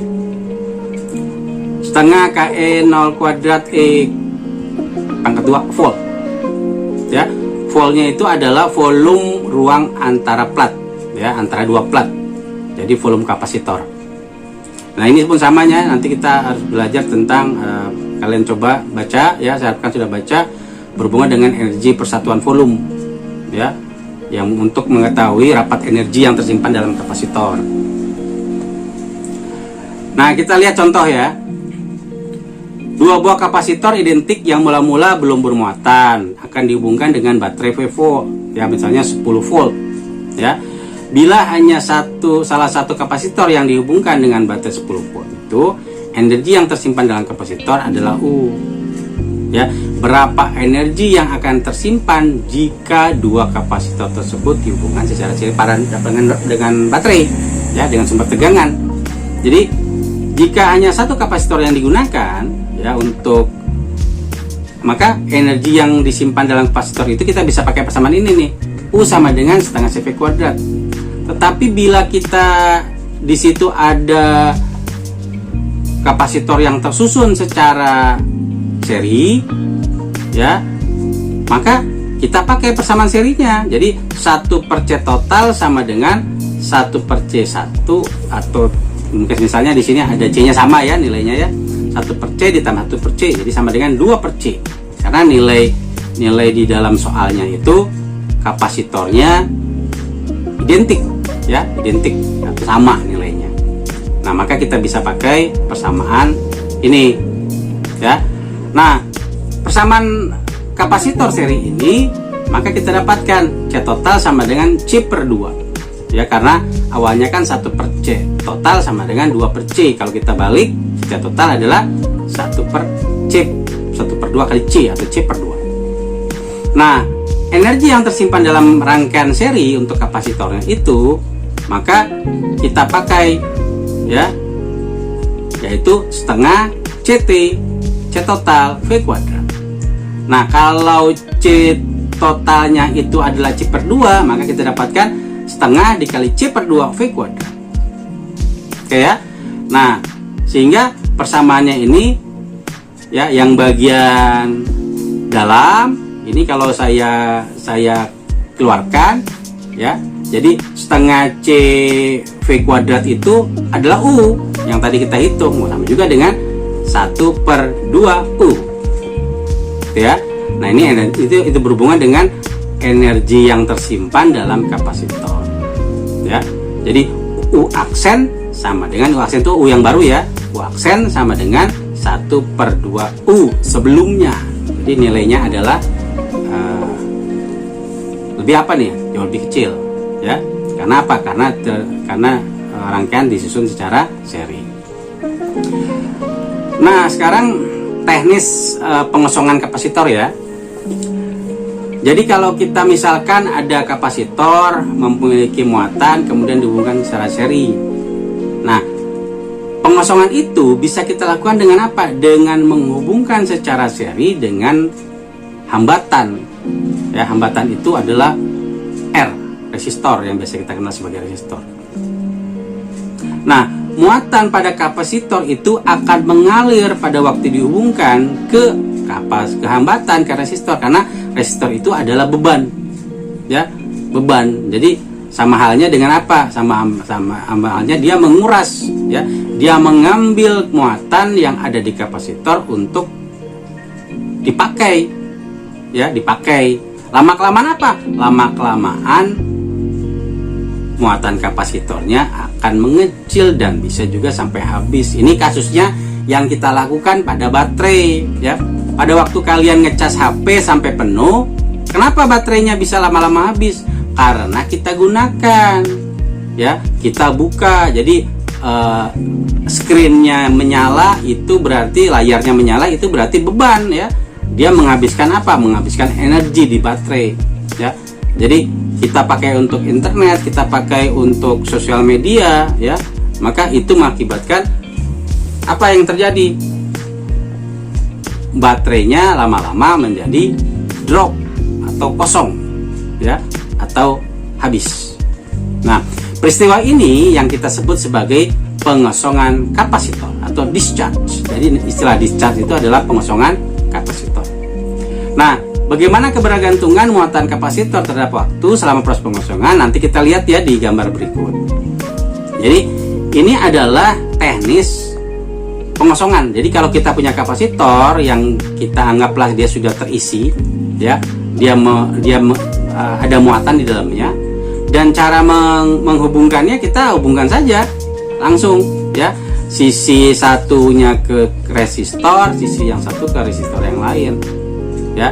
Setengah KE 0 kuadrat E pangkat 2 volt. Ya, voltnya itu adalah volume ruang antara plat, ya, antara dua plat. Jadi volume kapasitor. Nah, ini pun samanya, nanti kita harus belajar tentang kalian coba baca ya, saya harapkan sudah baca, berhubungan dengan energi persatuan volume, ya, yang untuk mengetahui rapat energi yang tersimpan dalam kapasitor. Nah, kita lihat contoh ya. Dua buah kapasitor identik yang mula-mula belum bermuatan akan dihubungkan dengan baterai VVO, ya, misalnya 10 volt, ya. Bila hanya salah satu kapasitor yang dihubungkan dengan baterai 10 volt itu, energi yang tersimpan dalam kapasitor adalah U. Ya, berapa energi yang akan tersimpan jika dua kapasitor tersebut dihubungkan secara seimbang dengan baterai, ya, dengan sumber tegangan. Jadi, jika hanya satu kapasitor yang digunakan, ya, maka energi yang disimpan dalam kapasitor itu kita bisa pakai persamaan ini nih, U sama dengan setengah CV kuadrat. Tetapi bila kita di situ ada kapasitor yang tersusun secara seri, ya, maka kita pakai persamaan serinya. Jadi 1/C total sama dengan 1/C1, atau mungkin misalnya di sini ada C-nya sama ya nilainya ya, 1/C ditambah 1/C, jadi sama dengan 2/C. Karena nilai di dalam soalnya itu kapasitornya identik, ya, identik atau sama nilainya. Nah, maka kita bisa pakai persamaan ini, ya. Nah, persamaan kapasitor seri ini, maka kita dapatkan C total sama dengan C/2, ya, karena awalnya kan 1/C total sama dengan 2/C. Kalau kita balik, C total adalah 1/C, 1/2 kali C atau C/2. Nah, energi yang tersimpan dalam rangkaian seri untuk kapasitornya itu, maka kita pakai, ya, yaitu setengah CT, C total V kuadrat. Nah, kalau C totalnya itu adalah C/2, maka kita dapatkan setengah dikali C/2 V kuadrat. Oke ya. Nah, sehingga persamaannya ini, ya, yang bagian dalam ini kalau saya keluarkan, ya, jadi setengah C V kuadrat itu adalah U yang tadi kita hitung, sama juga dengan 1/2 U, ya. Nah, ini itu berhubungan dengan energi yang tersimpan dalam kapasitor, ya. Jadi U aksen sama dengan U aksen itu U yang baru ya, U aksen sama dengan 1/2 U sebelumnya. Jadi nilainya adalah lebih apa nih? Jauh lebih kecil, ya. Karena apa? Karena rangkaian disusun secara seri. Nah, sekarang teknis pengosongan kapasitor ya. Jadi kalau kita misalkan ada kapasitor memiliki muatan kemudian dihubungkan secara seri. Nah, pengosongan itu bisa kita lakukan dengan apa? Dengan menghubungkan secara seri dengan hambatan. Ya, hambatan itu adalah R, resistor, yang biasa kita kenal sebagai resistor. Nah, muatan pada kapasitor itu akan mengalir pada waktu dihubungkan ke hambatan ke resistor, karena resistor itu adalah beban, ya, beban. Jadi sama halnya dengan apa? Sama halnya dia menguras, ya, dia mengambil muatan yang ada di kapasitor untuk dipakai, ya, dipakai. Lama kelamaan apa? Lama kelamaan muatan kapasitornya akan mengecil dan bisa juga sampai habis. Ini kasusnya yang kita lakukan pada baterai, ya. Pada waktu kalian ngecas HP sampai penuh, kenapa baterainya bisa lama-lama habis? Karena kita gunakan, ya, kita buka. Jadi screennya menyala itu berarti, layarnya menyala itu berarti beban, ya. Dia menghabiskan apa? Menghabiskan energi di baterai, ya. Jadi kita pakai untuk internet, kita pakai untuk sosial media, ya, maka itu mengakibatkan apa yang terjadi? Baterainya lama-lama menjadi drop atau kosong, ya, atau habis. Nah, peristiwa ini yang kita sebut sebagai pengosongan kapasitor atau discharge. Jadi istilah discharge itu adalah pengosongan kapasitor. Nah, bagaimana kebergantungan muatan kapasitor terhadap waktu selama proses pengosongan? Nanti kita lihat ya di gambar berikut. Jadi ini adalah teknis pengosongan. Jadi kalau kita punya kapasitor yang kita anggaplah dia sudah terisi, ya, ada muatan di dalamnya, dan cara menghubungkannya kita hubungkan saja langsung, ya, sisi satunya ke resistor, sisi yang satu ke resistor yang lain, ya,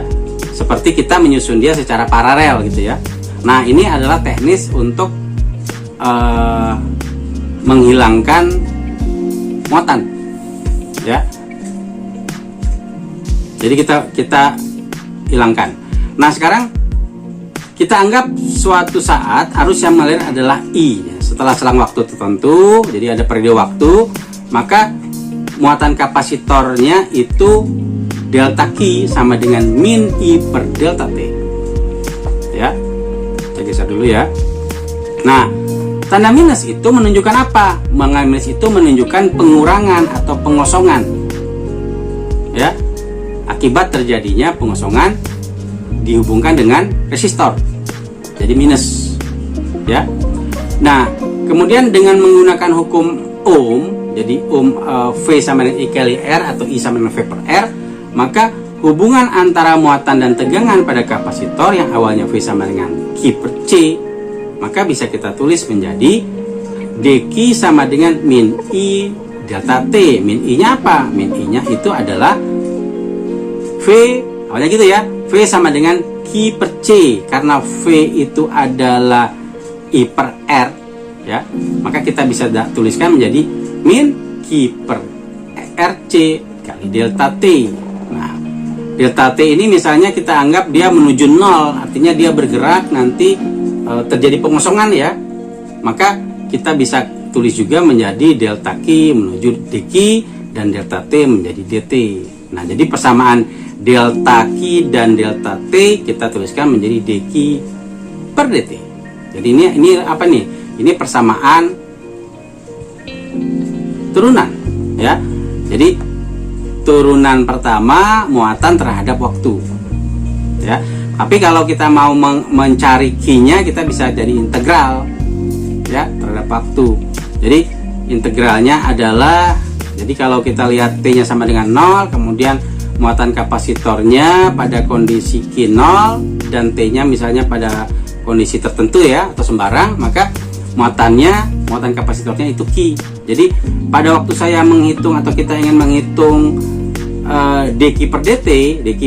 seperti kita menyusun dia secara paralel gitu, ya. Nah, ini adalah teknis untuk menghilangkan muatan, ya. Jadi kita hilangkan. Nah, sekarang kita anggap suatu saat arus yang mengalir adalah I. Setelah selang waktu tertentu, jadi ada periode waktu, maka muatan kapasitornya itu delta Q sama dengan min I per delta T. Ya, saya geser dulu ya. Nah, tanda minus itu menunjukkan apa? Minus itu menunjukkan pengurangan atau pengosongan, ya, akibat terjadinya pengosongan dihubungkan dengan resistor, jadi minus, ya. Nah, kemudian dengan menggunakan hukum Ohm, jadi Ohm V sama dengan I kali R atau I sama dengan V per R, maka hubungan antara muatan dan tegangan pada kapasitor yang awalnya V sama dengan Q per C, maka bisa kita tulis menjadi dQ sama dengan min I delta T. Min I nya apa? Min I nya itu adalah V, awalnya gitu ya, V sama dengan Q per C. Karena V itu adalah I per R, ya, maka kita bisa tuliskan menjadi min Q per RC kali delta T. Nah, delta T ini misalnya kita anggap dia menuju 0, artinya dia bergerak, nanti terjadi pengosongan, ya, maka kita bisa tulis juga menjadi delta Q menuju dQ dan delta T menjadi dt. Nah, jadi persamaan delta Q dan delta T kita tuliskan menjadi dQ per dt. Jadi ini apa nih? Ini persamaan turunan, ya. Jadi turunan pertama muatan terhadap waktu, ya. Tapi kalau kita mau mencari Q-nya, kita bisa jadi integral, ya, terhadap waktu. Jadi integralnya adalah, jadi kalau kita lihat T-nya sama dengan 0, kemudian muatan kapasitornya pada kondisi Q0 dan T-nya misalnya pada kondisi tertentu, ya, atau sembarang, maka muatan kapasitornya itu Q. Jadi pada waktu saya menghitung atau kita ingin menghitung dQ per dt, dQ,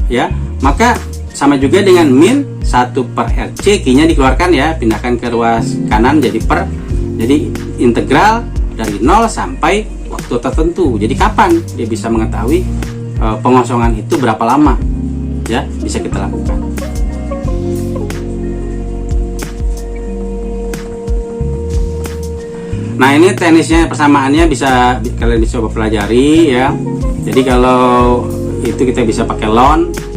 ya, maka sama juga dengan min 1 per RC, Q-nya dikeluarkan, ya, pindahkan ke ruas kanan jadi per, jadi integral dari 0 sampai waktu tertentu. Jadi kapan dia bisa mengetahui pengosongan itu berapa lama, ya, bisa kita lakukan. Nah, ini teknisnya, persamaannya bisa kalian bisa coba pelajari, ya. Jadi kalau itu kita bisa pakai ln.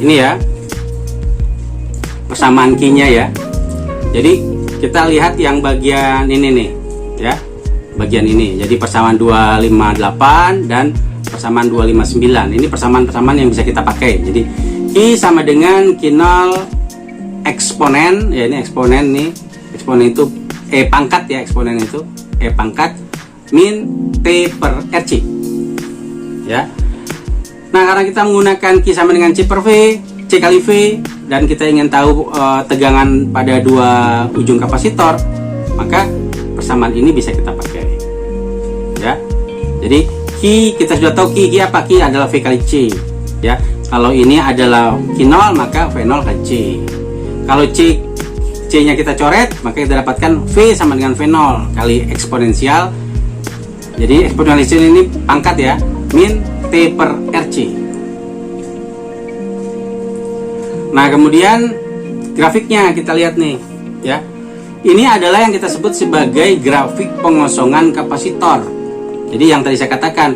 ini ya persamaan key-nya ya. Jadi kita lihat yang bagian ini nih ya, bagian ini. Jadi persamaan 258 dan persamaan 259. Ini persamaan-persamaan yang bisa kita pakai. Jadi key sama dengan key 0 eksponen ya, ini eksponen nih. Eksponen itu E pangkat ya, eksponen itu E pangkat min T per RC ya. Nah, karena kita menggunakan key sama dengan C per V, C kali V, dan kita ingin tahu tegangan pada dua ujung kapasitor, maka persamaan ini bisa kita pakai ya. Jadi key kita sudah tahu key apa? Key adalah V kali C ya. Kalau ini adalah key 0, maka V0 kali C. Kalau C nya kita coret, maka kita dapatkan V sama dengan V0 kali eksponensial. Jadi eksponensial ini pangkat ya, min T per RC. Nah, kemudian grafiknya kita lihat nih ya. Ini adalah yang kita sebut sebagai grafik pengosongan kapasitor. Jadi yang tadi saya katakan,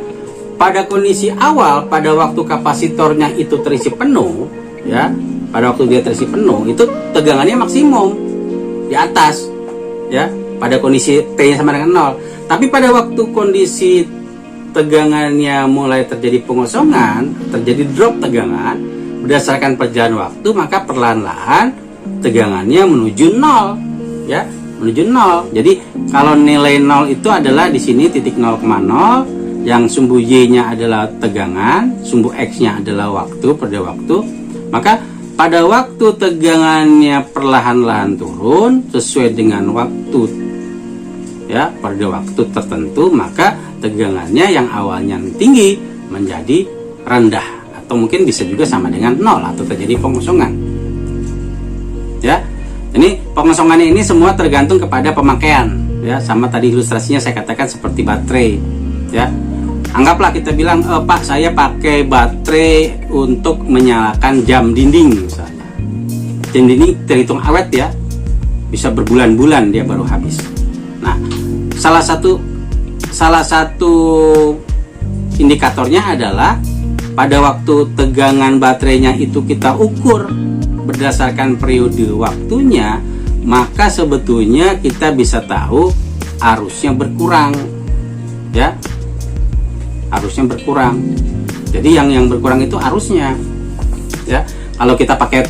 pada kondisi awal, pada waktu kapasitornya itu terisi penuh ya, pada waktu dia terisi penuh itu tegangannya maksimum di atas ya, pada kondisi T sama dengan 0. Tapi pada waktu kondisi tegangannya mulai terjadi pengosongan, terjadi drop tegangan berdasarkan perjalanan waktu, maka perlahan-lahan tegangannya menuju 0 ya, menuju 0. Jadi kalau nilai 0 itu adalah di sini titik 0,0, yang sumbu Y-nya adalah tegangan, sumbu X-nya adalah waktu, pada waktu. Maka pada waktu tegangannya perlahan-lahan turun sesuai dengan waktu ya, pada waktu tertentu, maka tegangannya yang awalnya tinggi menjadi rendah, atau mungkin bisa juga sama dengan 0 atau terjadi pengosongan ya. Ini pengosongannya ini semua tergantung kepada pemakaian ya, sama tadi ilustrasinya saya katakan seperti baterai ya. Anggaplah kita bilang, Pak, saya pakai baterai untuk menyalakan jam dinding misalnya. Jam dinding terhitung awet ya, bisa berbulan-bulan dia baru habis. Nah, salah satu indikatornya adalah pada waktu tegangan baterainya itu kita ukur berdasarkan periode waktunya, maka sebetulnya kita bisa tahu arusnya berkurang ya, arusnya berkurang. Jadi yang berkurang itu arusnya ya. Kalau kita pakai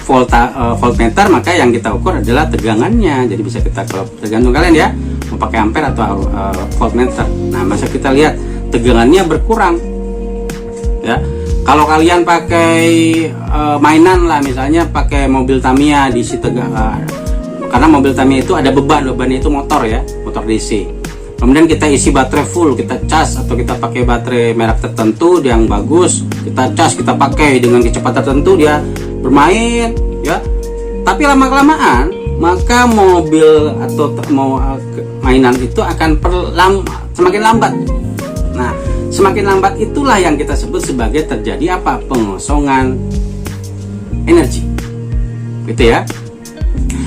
voltmeter, maka yang kita ukur adalah tegangannya. Jadi bisa kita, kalau tergantung kalian ya, mau pakai ampere atau voltmeter. Nah, masa kita lihat tegangannya berkurang ya. Kalau kalian pakai mainan lah, misalnya pakai mobil Tamiya DC karena mobil Tamiya itu ada bebannya itu motor ya, motor DC. Kemudian kita isi baterai full, kita cas, atau kita pakai baterai merek tertentu yang bagus, kita cas, kita pakai dengan kecepatan tertentu, dia bermain ya. Tapi lama-kelamaan maka mobil atau mainan itu akan semakin lambat. Nah, semakin lambat itulah yang kita sebut sebagai terjadi apa? Pengosongan energi, gitu ya.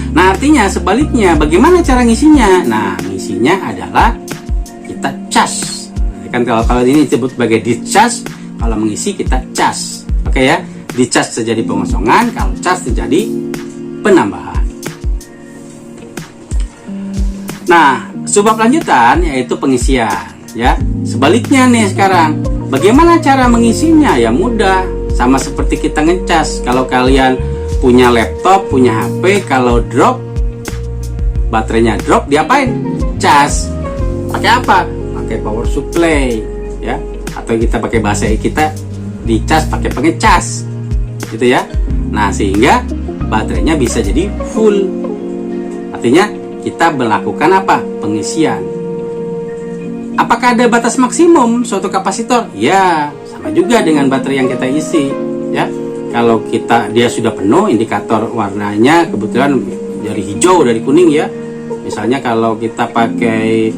Nah, artinya sebaliknya, bagaimana cara ngisinya? Nah, ngisinya adalah kita cas. Kan kalau ini disebut sebagai dicas, kalau mengisi kita cas. Oke ya, dicas terjadi pengosongan, kalau cas terjadi penambahan. Nah, subbab lanjutan yaitu pengisian ya. Sebaliknya nih sekarang, bagaimana cara mengisinya? Ya mudah, sama seperti kita ngecas. Kalau kalian punya laptop, punya HP, kalau drop, baterainya drop, diapain? Cas. Pakai apa? Pakai power supply ya, atau kita pakai bahasa kita dicas pakai pengecas gitu ya. Nah, sehingga baterainya bisa jadi full. Artinya kita melakukan apa? Pengisian. Apakah ada batas maksimum suatu kapasitor? Ya, sama juga dengan baterai yang kita isi ya. Kalau dia sudah penuh, indikator warnanya kebetulan dari hijau, dari kuning ya. Misalnya kalau kita pakai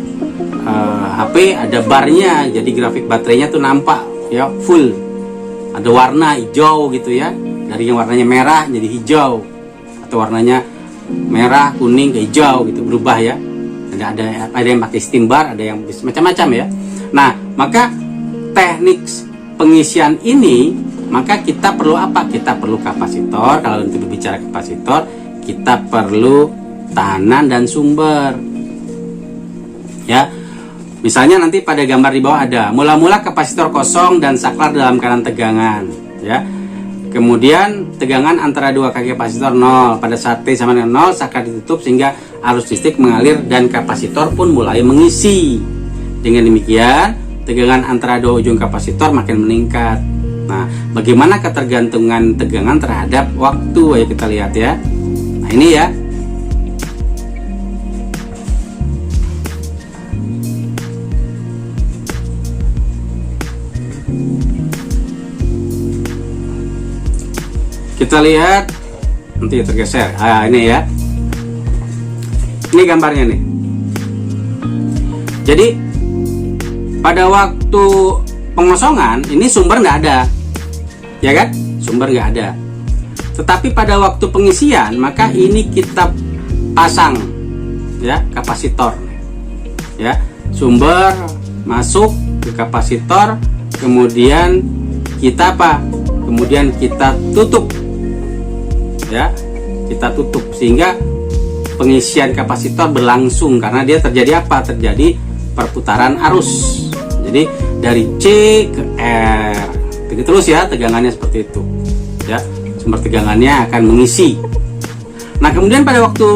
HP ada barnya, jadi grafik baterainya tuh nampak ya full, ada warna hijau gitu ya. Dari yang warnanya merah jadi hijau, atau warnanya merah kuning ke hijau gitu, berubah ya. Ada yang pakai steam bar, ada yang macam-macam ya. Nah, maka teknik pengisian ini maka kita perlu apa? Kita perlu kapasitor. Kalau untuk berbicara kapasitor, kita perlu tahanan dan sumber. Ya, misalnya nanti pada gambar di bawah ada mula-mula kapasitor kosong dan saklar dalam keadaan tegangan. Ya, kemudian tegangan antara dua kaki kapasitor 0. Pada saat T sama dengan 0, saklar ditutup sehingga arus listrik mengalir dan kapasitor pun mulai mengisi. Dengan demikian, tegangan antara dua ujung kapasitor makin meningkat. Nah, bagaimana ketergantungan tegangan terhadap waktu? Ayo kita lihat ya. Nah, ini ya. Kita lihat, nanti tergeser. Ah, ini ya. Ini gambarnya nih. Jadi pada waktu pengosongan ini sumber nggak ada, ya kan? Sumber nggak ada. Tetapi pada waktu pengisian maka ini kita pasang, ya, kapasitor, ya. Sumber masuk ke kapasitor, kemudian kita apa? Kemudian kita tutup, ya, kita tutup sehingga pengisian kapasitor berlangsung karena dia terjadi apa? Terjadi perputaran arus. Jadi dari C ke R, begitu terus ya, tegangannya seperti itu, ya, sumber tegangannya akan mengisi. Nah, kemudian pada waktu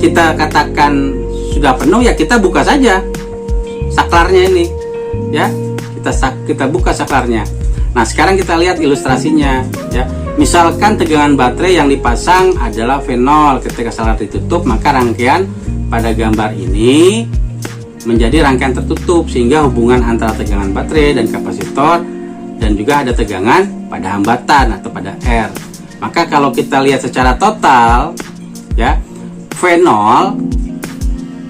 kita katakan sudah penuh, ya kita buka saja saklarnya ini, ya, kita buka saklarnya. Nah, sekarang kita lihat ilustrasinya, ya. Misalkan tegangan baterai yang dipasang adalah V0, ketika saklar ditutup maka rangkaian pada gambar ini menjadi rangkaian tertutup sehingga hubungan antara tegangan baterai dan kapasitor dan juga ada tegangan pada hambatan atau pada R. Maka kalau kita lihat secara total, ya, V0,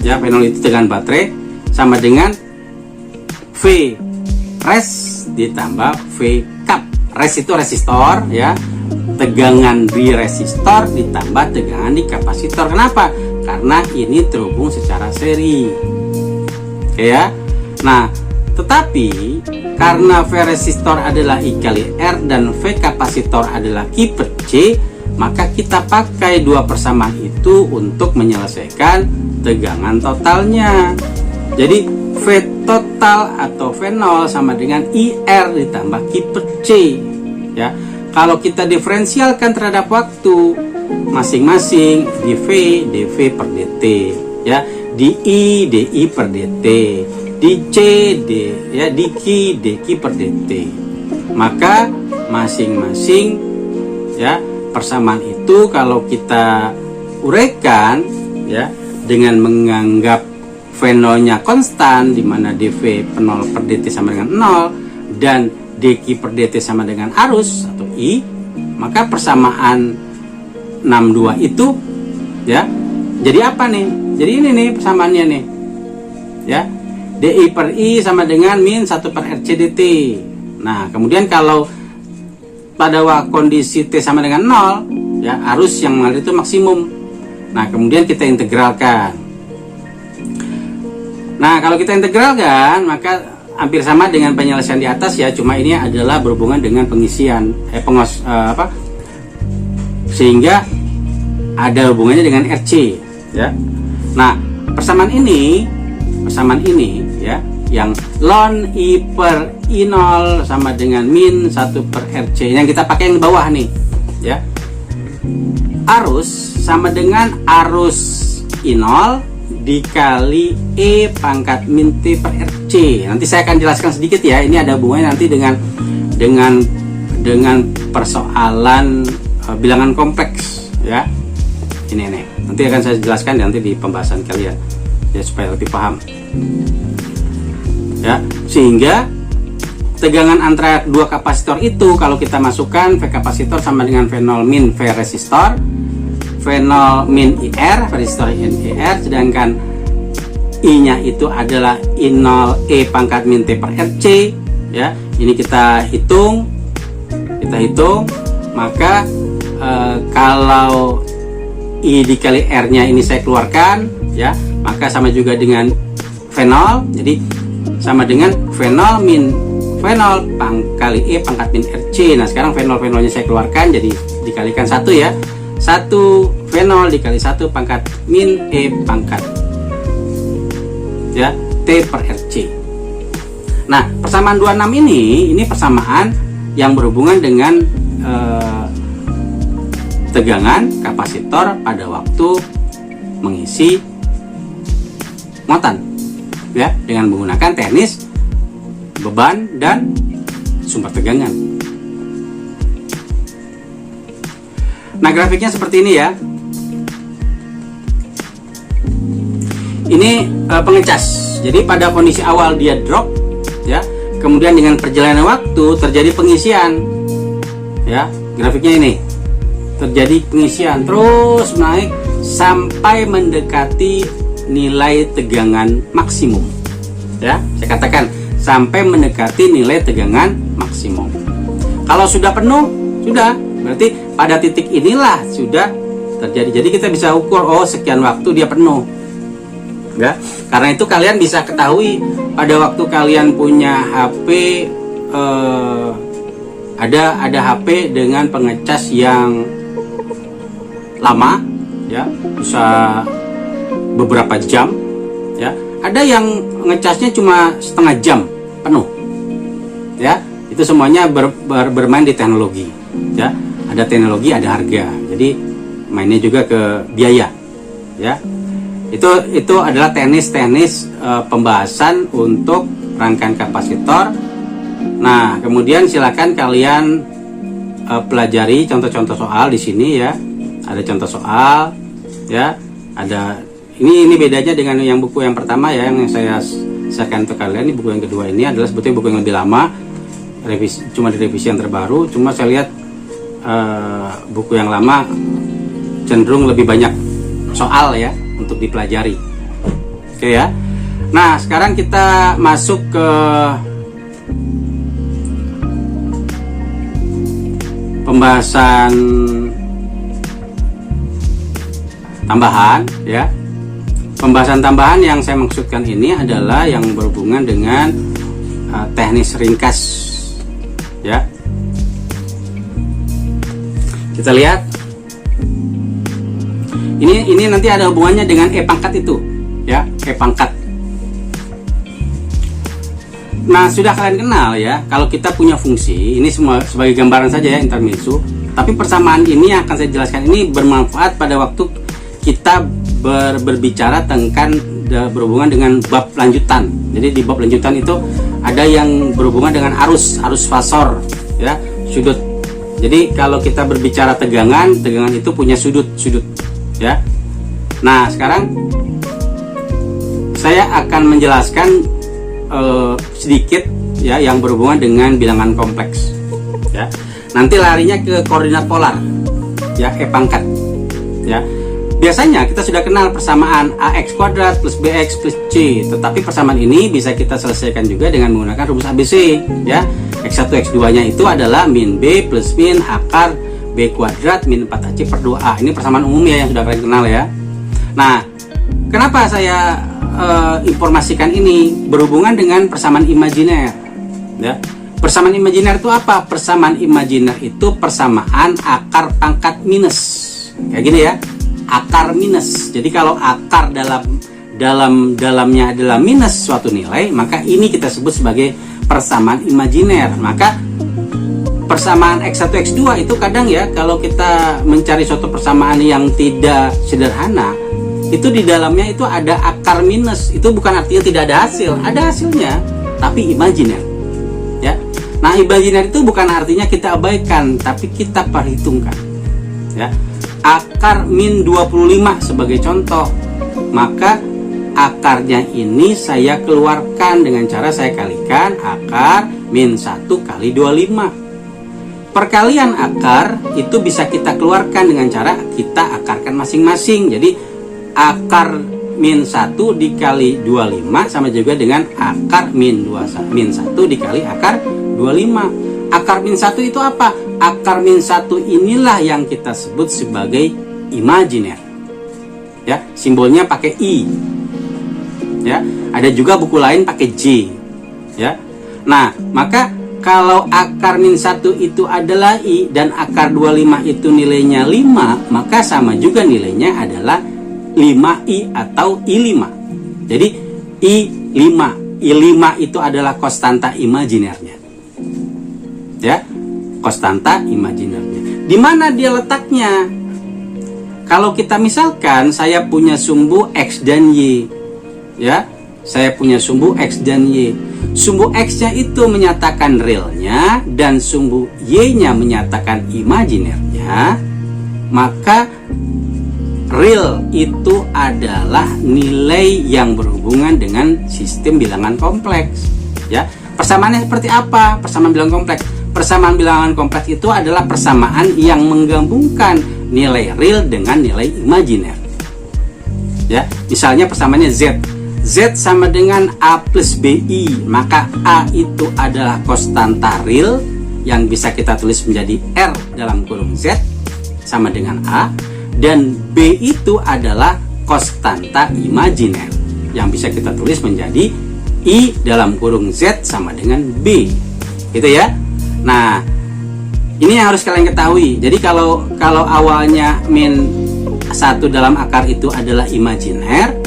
ya, V0 itu tegangan baterai sama dengan V res ditambah V cap. Res itu resistor, ya, tegangan di resistor ditambah tegangan di kapasitor. Kenapa? Karena ini terhubung secara seri. Oke ya. Nah, tetapi karena V resistor adalah I kali R dan V kapasitor adalah Q per C, maka kita pakai dua persamaan itu untuk menyelesaikan tegangan totalnya. Jadi V total atau V0 sama dengan IR ditambah Q per C, ya. Kalau kita diferensialkan terhadap waktu, masing-masing dV dV per dt, ya, dI dI per dt, dC d, ya, dQ dQ per dt. Maka masing-masing, ya, persamaan itu kalau kita uraikan, ya, dengan menganggap V0-nya konstan, di mana dV per 0 per dt sama dengan 0 dan dQ per dt sama dengan arus atau I, maka persamaan 62 itu, ya, jadi apa nih? Jadi ini nih persamaannya nih, ya, dI per I sama dengan min 1 per RC dt. Nah, kemudian kalau pada kondisi T sama dengan 0, ya, arus yang mengalir itu maksimum. Nah, kemudian kita integralkan. Nah, kalau kita integralkan maka hampir sama dengan penyelesaian di atas, ya, cuma ini adalah berhubungan dengan pengisian sehingga ada hubungannya dengan RC, ya. Nah, persamaan ini ya, yang ln I per I0 sama dengan min 1 per RC yang kita pakai yang bawah nih, ya. Arus sama dengan arus I0 dikali E pangkat min T per RC. Nanti saya akan jelaskan sedikit, ya. Ini ada hubungannya nanti dengan persoalan bilangan kompleks, ya. Ini nih. Nanti akan saya jelaskan nanti di pembahasan kalian, ya, supaya lebih paham. Ya, sehingga tegangan antara dua kapasitor itu kalau kita masukkan V kapasitor sama dengan V0 min V resistor, V0 min IR, resistor IR, sedangkan I-nya itu adalah I0 E pangkat min T per RC, ya. Ini kita hitung, maka kalau I dikali R-nya ini saya keluarkan, ya, maka sama juga dengan V0, jadi sama dengan V0 min V fenol kali E pangkat min RC. Nah sekarang fenolnya saya keluarkan, jadi dikalikan 1 ya. 1 fenol dikali 1 pangkat min E pangkat ya T per RC. Nah persamaan 26 ini persamaan yang berhubungan dengan tegangan kapasitor pada waktu mengisi muatan ya, dengan menggunakan teknis beban dan sumber tegangan. Nah grafiknya seperti ini ya. Ini pengecas. Jadi pada kondisi awal dia drop ya, kemudian dengan perjalanan waktu terjadi pengisian ya. Grafiknya ini terjadi pengisian terus naik sampai mendekati nilai tegangan maksimum ya. Saya katakan sampai mendekati nilai tegangan maksimum. Kalau sudah penuh, sudah berarti pada titik inilah sudah terjadi. Jadi kita bisa ukur, oh sekian waktu dia penuh ya. Karena itu kalian bisa ketahui pada waktu kalian punya HP, ada HP dengan pengecas yang lama ya, bisa beberapa jam ya. Ada yang ngecasnya cuma setengah jam penuh ya. Itu semuanya bermain di teknologi ya. Ada teknologi, ada harga, jadi mainnya juga ke biaya ya. Itu adalah teknis pembahasan untuk rangkaian kapasitor. Nah kemudian silakan kalian pelajari contoh-contoh soal di sini ya. Ada contoh soal ya, ada ini bedanya dengan yang buku yang pertama ya, yang saya share-kan untuk kalian. Ini buku yang kedua ini adalah sebetulnya buku yang lebih lama, cuma direvisi yang terbaru. Cuma saya lihat buku yang lama cenderung lebih banyak soal ya untuk dipelajari. Oke ya. Nah sekarang kita masuk ke pembahasan tambahan ya. Pembahasan tambahan yang saya maksudkan ini adalah yang berhubungan dengan teknis ringkas ya. Kita lihat ini nanti ada hubungannya dengan E pangkat itu ya, E pangkat. Nah sudah kalian kenal ya, kalau kita punya fungsi ini semua sebagai gambaran saja ya, intermezzo. Tapi persamaan ini yang akan saya jelaskan ini bermanfaat pada waktu kita berbicara tentang berhubungan dengan bab lanjutan. Jadi di bab lanjutan itu ada yang berhubungan dengan arus fasor ya, sudut. Jadi kalau kita berbicara tegangan itu punya sudut ya. Nah sekarang saya akan menjelaskan sedikit ya yang berhubungan dengan bilangan kompleks ya. Nanti larinya ke koordinat polar ya, E pangkat ya. Biasanya kita sudah kenal persamaan AX kuadrat plus BX plus C, tetapi persamaan ini bisa kita selesaikan juga dengan menggunakan rumus ABC ya. X1 X2 nya itu adalah min B plus min akar B kuadrat min 4AC per 2A. Ini persamaan umum ya yang sudah kalian kenal ya. Nah kenapa saya informasikan ini berhubungan dengan persamaan imajiner ya. Persamaan imajiner itu apa? Persamaan imajiner itu persamaan akar pangkat minus kayak gini ya, akar minus. Jadi kalau akar dalamnya adalah minus suatu nilai, maka ini kita sebut sebagai persamaan imajiner. Maka persamaan X1 X2 itu kadang ya, kalau kita mencari suatu persamaan yang tidak sederhana, itu di dalamnya itu ada akar minus. Itu bukan artinya tidak ada hasil, ada hasilnya, tapi imajiner ya. Nah imajiner itu bukan artinya kita abaikan, tapi kita perhitungkan ya. Akar min 25 sebagai contoh, maka akarnya ini saya keluarkan dengan cara saya kalikan akar min 1 kali 25. Perkalian akar itu bisa kita keluarkan dengan cara kita akarkan masing-masing. Jadi akar min 1 dikali 25 sama juga dengan akar min 1 dikali akar 25. Akar min 1 itu apa? Akar min 1 inilah yang kita sebut sebagai imajiner ya, simbolnya pakai I ya. Ada juga buku lain pakai J ya. Nah, maka kalau akar min 1 itu adalah I dan akar 25 itu nilainya 5, maka sama juga nilainya adalah 5I atau I5. Jadi I5 itu adalah konstanta imajinernya. Ya, konstanta imajinernya. Di mana dia letaknya? Kalau kita misalkan saya punya sumbu X dan Y, ya, saya punya sumbu X dan Y. Sumbu X-nya itu menyatakan realnya dan sumbu Y-nya menyatakan imajinernya, maka real itu adalah nilai yang berhubungan dengan sistem bilangan kompleks. Ya, persamaannya seperti apa? Persamaan bilangan kompleks. Persamaan bilangan kompleks itu adalah persamaan yang menggabungkan nilai real dengan nilai imajiner. Ya, misalnya persamaannya Z. Z sama dengan A plus BI, maka A itu adalah konstanta real yang bisa kita tulis menjadi R dalam kurung Z sama dengan A, dan B itu adalah konstanta imajiner yang bisa kita tulis menjadi I dalam kurung Z sama dengan B. Gitu ya. Nah, ini yang harus kalian ketahui. Jadi kalau awalnya min 1 dalam akar itu adalah imajiner,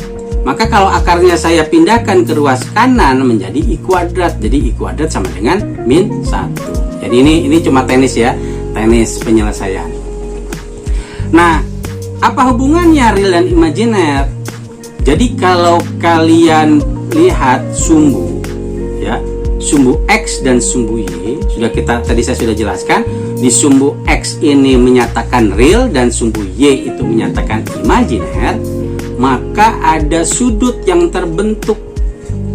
maka kalau akarnya saya pindahkan ke ruas kanan menjadi I kuadrat. Jadi I kuadrat sama dengan min 1. Jadi ini cuma teknis ya, teknis penyelesaian. Nah, apa hubungannya real dan imajiner? Jadi kalau kalian lihat sumbu, ya, sumbu X dan sumbu Y, tadi saya sudah jelaskan. Di sumbu X ini menyatakan real dan sumbu Y itu menyatakan imajiner, maka ada sudut yang terbentuk,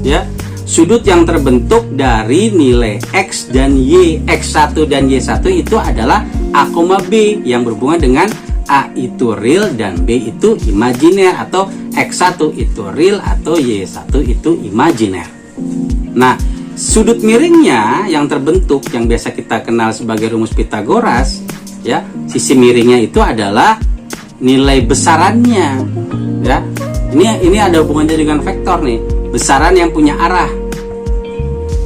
ya. Sudut yang terbentuk dari nilai X dan Y, X1 dan Y1 itu adalah A, B yang berhubungan dengan A itu real dan B itu imajiner, atau X1 itu real atau Y1 itu imajiner. Nah, sudut miringnya yang terbentuk yang biasa kita kenal sebagai rumus Pitagoras, ya, sisi miringnya itu adalah nilai besarannya, ya. Ini ada hubungannya dengan vektor nih, besaran yang punya arah,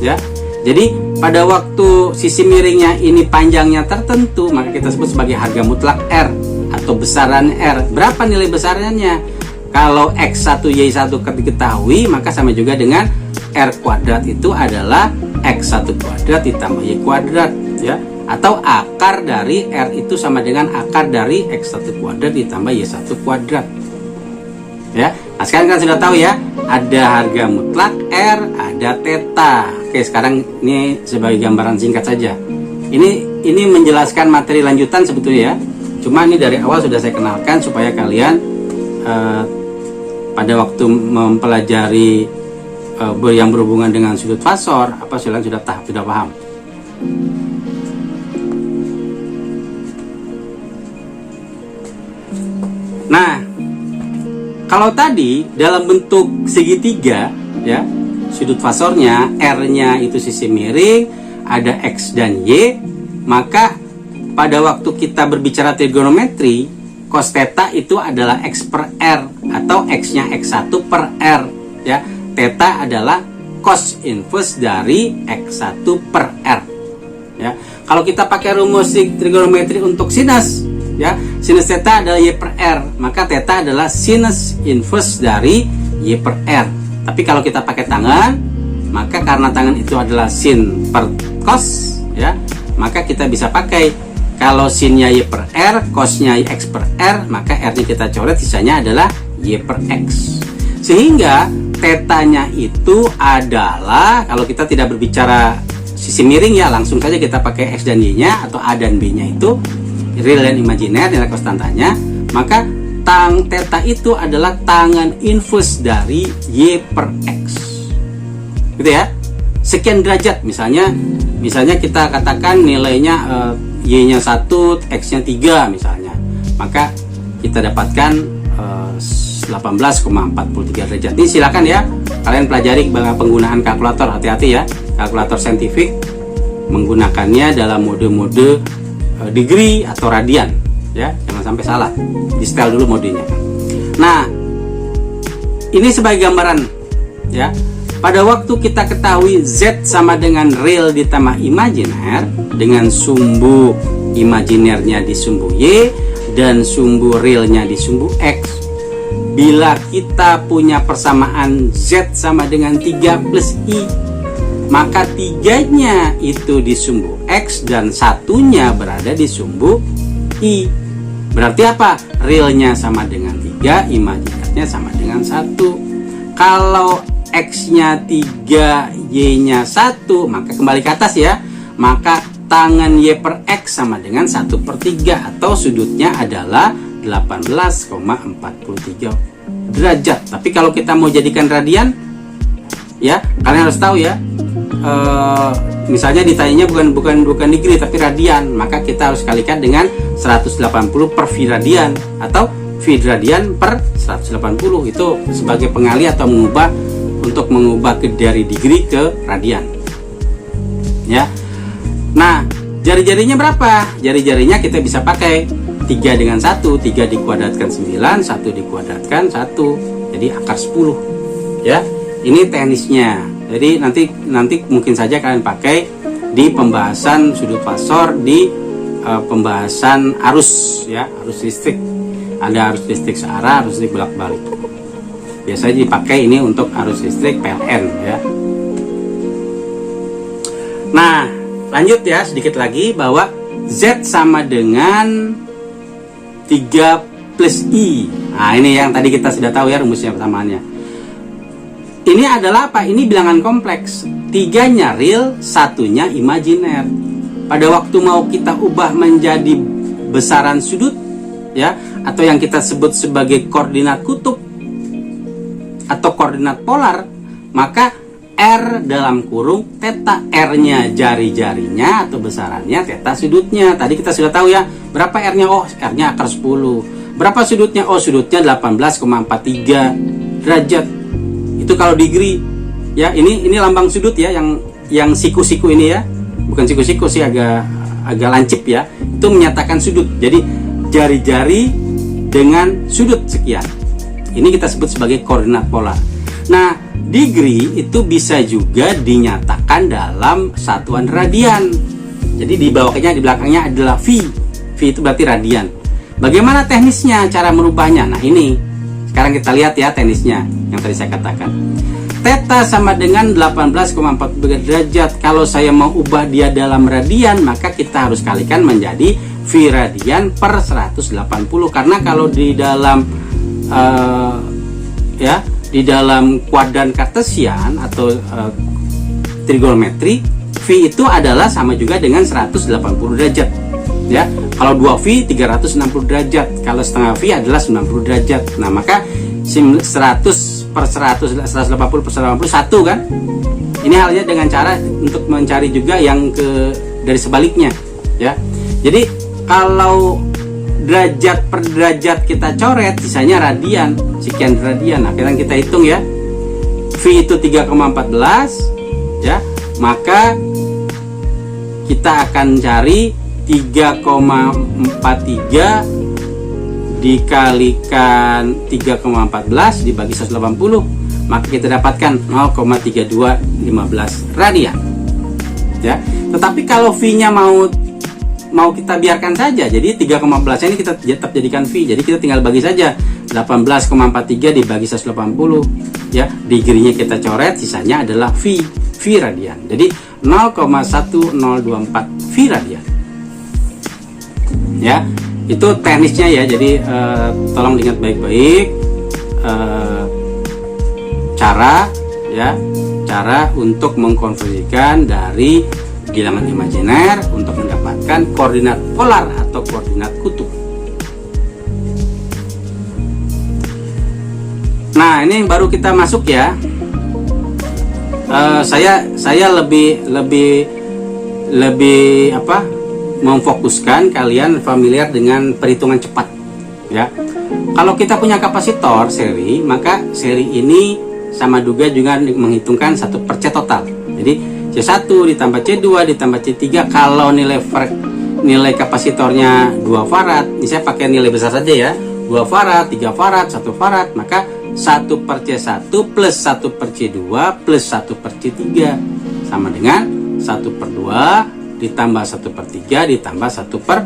ya. Jadi pada waktu sisi miringnya ini panjangnya tertentu, maka kita sebut sebagai harga mutlak R atau besaran R. Berapa nilai besarannya? Kalau X1 Y1 diketahui, maka sama juga dengan R kuadrat itu adalah X1 kuadrat ditambah Y kuadrat, ya. Atau akar dari R itu sama dengan akar dari X1 kuadrat ditambah Y1 kuadrat, ya. Nah, sekarang kalian sudah tahu ya, ada harga mutlak R, ada theta. Oke, sekarang ini sebagai gambaran singkat saja. Ini menjelaskan materi lanjutan sebetulnya ya. Cuma ini dari awal sudah saya kenalkan supaya kalian pada waktu mempelajari yang berhubungan dengan sudut fasor sudah paham. Nah, kalau tadi dalam bentuk segitiga, ya, sudut fasornya R-nya itu sisi miring, ada X dan Y, maka pada waktu kita berbicara trigonometri, cos theta itu adalah X per R atau X-nya X1 per R, ya. Theta adalah cos inverse dari X1 per R, ya. Kalau kita pakai rumus trigonometri untuk sinus, ya, sinus theta adalah Y per R, maka theta adalah sinus inverse dari Y per R. Tapi kalau kita pakai tangan, maka karena tangan itu adalah sin per cos, ya, maka kita bisa pakai, kalau sinnya Y per R, cosnya X per R, maka R-nya kita coret, sisanya adalah Y per X. Sehingga tetanya itu adalah, kalau kita tidak berbicara sisi miring ya, langsung saja kita pakai X dan Y-nya atau A dan B-nya itu real dan imajiner, nilai konstantanya, maka tang theta itu adalah tangan inverse dari Y per X. Gitu ya. Sekian derajat, misalnya kita katakan nilainya Y-nya 1, X-nya 3 misalnya, maka kita dapatkan 18,43 derajat. Ini silakan ya, kalian pelajari penggunaan kalkulator, hati-hati ya, kalkulator saintifik menggunakannya dalam mode-mode degree atau radian, ya, jangan sampai salah, di setel dulu modenya. Nah, ini sebagai gambaran, ya, pada waktu kita ketahui Z sama dengan real ditambah imajiner, dengan sumbu imajinernya di sumbu Y dan sumbu realnya di sumbu X, bila kita punya persamaan Z sama dengan 3 plus I, maka 3-nya itu di sumbu X dan 1-nya berada di sumbu I. Berarti apa? Realnya sama dengan 3, imajinernya sama dengan 1. Kalau X-nya 3, Y-nya 1, maka kembali ke atas ya. Maka tangan Y per X sama dengan 1/3 atau sudutnya adalah 18,43 derajat. Tapi kalau kita mau jadikan radian, ya kalian harus tahu ya, misalnya ditanyanya bukan degree tapi radian, maka kita harus kalikan dengan 180 per V radian atau V radian per 180, itu sebagai pengali atau mengubah dari degree ke radian ya. Nah, jari-jarinya berapa? Jari-jarinya kita bisa pakai 3 dengan 1, 3 dikuadratkan 9, 1 dikuadratkan 1, jadi akar 10 ya. Ini teknisnya. Jadi nanti mungkin saja kalian pakai di pembahasan sudut fasor, di pembahasan arus ya, arus listrik. Ada arus listrik searah, arus listrik bolak-balik. Biasanya dipakai ini untuk arus listrik PLN ya. Nah, lanjut ya sedikit lagi bahwa Z sama dengan 3 plus I. Nah, ini yang tadi kita sudah tahu ya rumusnya persamaannya. Ini adalah apa? Ini bilangan kompleks. 3-nya real, 1-nya imajiner. Pada waktu mau kita ubah menjadi besaran sudut ya, atau yang kita sebut sebagai koordinat kutub atau koordinat polar, maka R dalam kurung theta, R-nya jari-jarinya atau besarannya, theta sudutnya. Tadi kita sudah tahu ya, berapa R-nya? Oh, R-nya akar 10. Berapa sudutnya? Oh, sudutnya 18,43 derajat. Itu kalau degree. Ya, ini lambang sudut ya, yang siku-siku ini ya. Bukan siku-siku sih, agak lancip ya. Itu menyatakan sudut. Jadi jari-jari dengan sudut sekian. Ini kita sebut sebagai koordinat polar. Nah, degree itu bisa juga dinyatakan dalam satuan radian. Jadi di belakangnya adalah V. V itu berarti radian. Bagaimana teknisnya cara merubahnya? Nah, ini sekarang kita lihat ya teknisnya yang tadi saya katakan. Theta sama dengan 18,43 derajat. Kalau saya mau ubah dia dalam radian, maka kita harus kalikan menjadi V radian per 180. Karena kalau di dalam di dalam kuadran kartesian atau trigonometri, V itu adalah sama juga dengan 180 derajat ya. Kalau 2V 360 derajat, kalau setengah V adalah 90 derajat. Nah, maka 100 per 100, 180 per 180 1 kan. Ini halnya dengan cara untuk mencari juga yang dari sebaliknya ya. Jadi kalau derajat per derajat kita coret, sisanya radian, sekian radian. Nah, kita hitung ya. V itu 3,14 ya. Maka kita akan cari 3,43 dikalikan 3,14 dibagi 180, maka kita dapatkan 0,3215 radian ya. Tetapi kalau V-nya mau kita biarkan saja, jadi 3,14 ini kita tetap jadikan V. Jadi kita tinggal bagi saja 18,43 dibagi 180 ya. Degree-nya kita coret, sisanya adalah V radian. Jadi 0,1024 V radian ya. Itu teknisnya ya. Jadi tolong diingat baik-baik cara untuk mengkonversikan dari bilangan imajiner untuk mendapatkan koordinat polar atau koordinat kutub. Nah, ini yang baru kita masuk ya. Saya lebih memfokuskan kalian familiar dengan perhitungan cepat ya. Kalau kita punya kapasitor seri, maka seri ini sama juga menghitungkan satu per C total. Jadi C1 ditambah C2 ditambah C3, kalau nilai kapasitornya 2 farad, ini saya pakai nilai besar saja ya, 2 farad, 3 farad, 1 farad, maka 1 per C1 plus 1 per C2 plus 1 per C3 sama dengan 1 per 2 ditambah 1 per 3 ditambah 1 per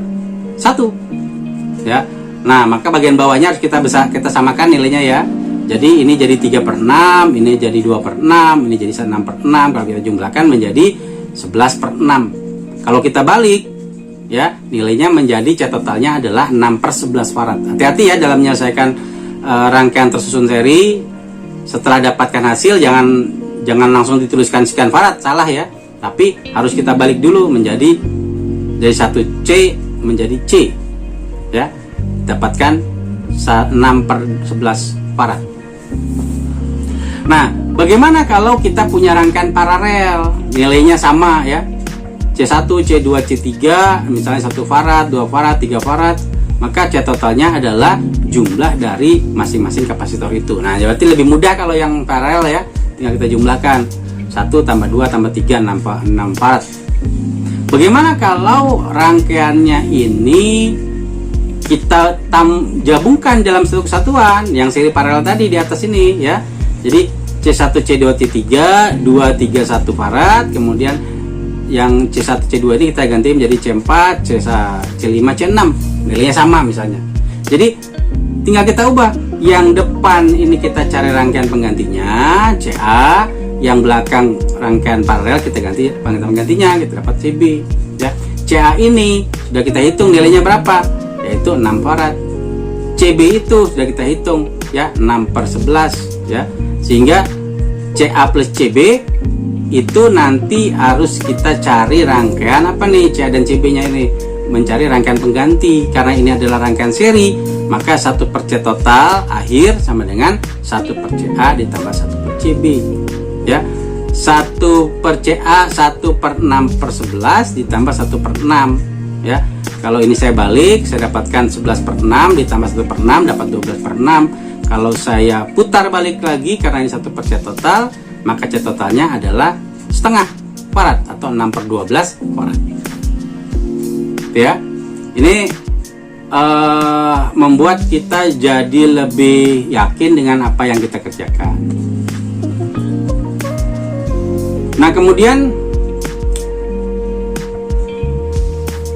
1 ya. Nah, maka bagian bawahnya harus kita samakan nilainya ya. Jadi ini jadi 3 per 6, ini jadi 2 per 6, ini jadi 6 per 6. Kalau kita jumlahkan menjadi 11 per 6. Kalau kita balik ya, nilainya menjadi C totalnya adalah 6 per 11 farad. Hati-hati ya dalam menyelesaikan rangkaian tersusun seri. Setelah dapatkan hasil jangan langsung dituliskan sekian farad, salah ya. Tapi harus kita balik dulu menjadi dari 1C menjadi C ya. Dapatkan 6 per 11 farad. Nah, bagaimana kalau kita punya rangkaian paralel, nilainya sama ya, C1, C2, C3, misalnya 1 farad, 2 farad, 3 farad, maka C totalnya adalah jumlah dari masing-masing kapasitor itu. Nah, berarti lebih mudah kalau yang paralel ya, tinggal kita jumlahkan 1 tambah 2 tambah 3, 6 farad. Bagaimana kalau rangkaiannya ini kita gabungkan dalam satu kesatuan yang seri paralel tadi di atas ini ya. Jadi C1, C2, C3, 2, 3, 1 farad. Kemudian yang C1, C2 ini kita ganti menjadi C4, C5, C6. Nilainya sama misalnya. Jadi tinggal kita ubah. Yang depan ini kita cari rangkaian penggantinya CA, yang belakang rangkaian paralel kita ganti penggantinya, kita dapat CB ya. CA ini sudah kita hitung nilainya berapa, yaitu 6 farad. CB itu sudah kita hitung ya, 6 per 11 ya. Sehingga CA plus CB itu nanti harus kita cari rangkaian apa nih, CA dan CB nya ini, mencari rangkaian pengganti. Karena ini adalah rangkaian seri, maka 1 per C total akhir sama dengan 1 per CA ditambah 1 per CB ya. 1 per CA 1 per 6 per 11 ditambah 1 per 6 ya. Kalau ini saya balik, saya dapatkan 11 per 6 ditambah 1 per 6 dapat 12 per 6. Kalau saya putar balik lagi karena ini 1 per C total, maka C totalnya adalah setengah farad atau 6 per 12 farad ya. Ini membuat kita jadi lebih yakin dengan apa yang kita kerjakan. Nah, kemudian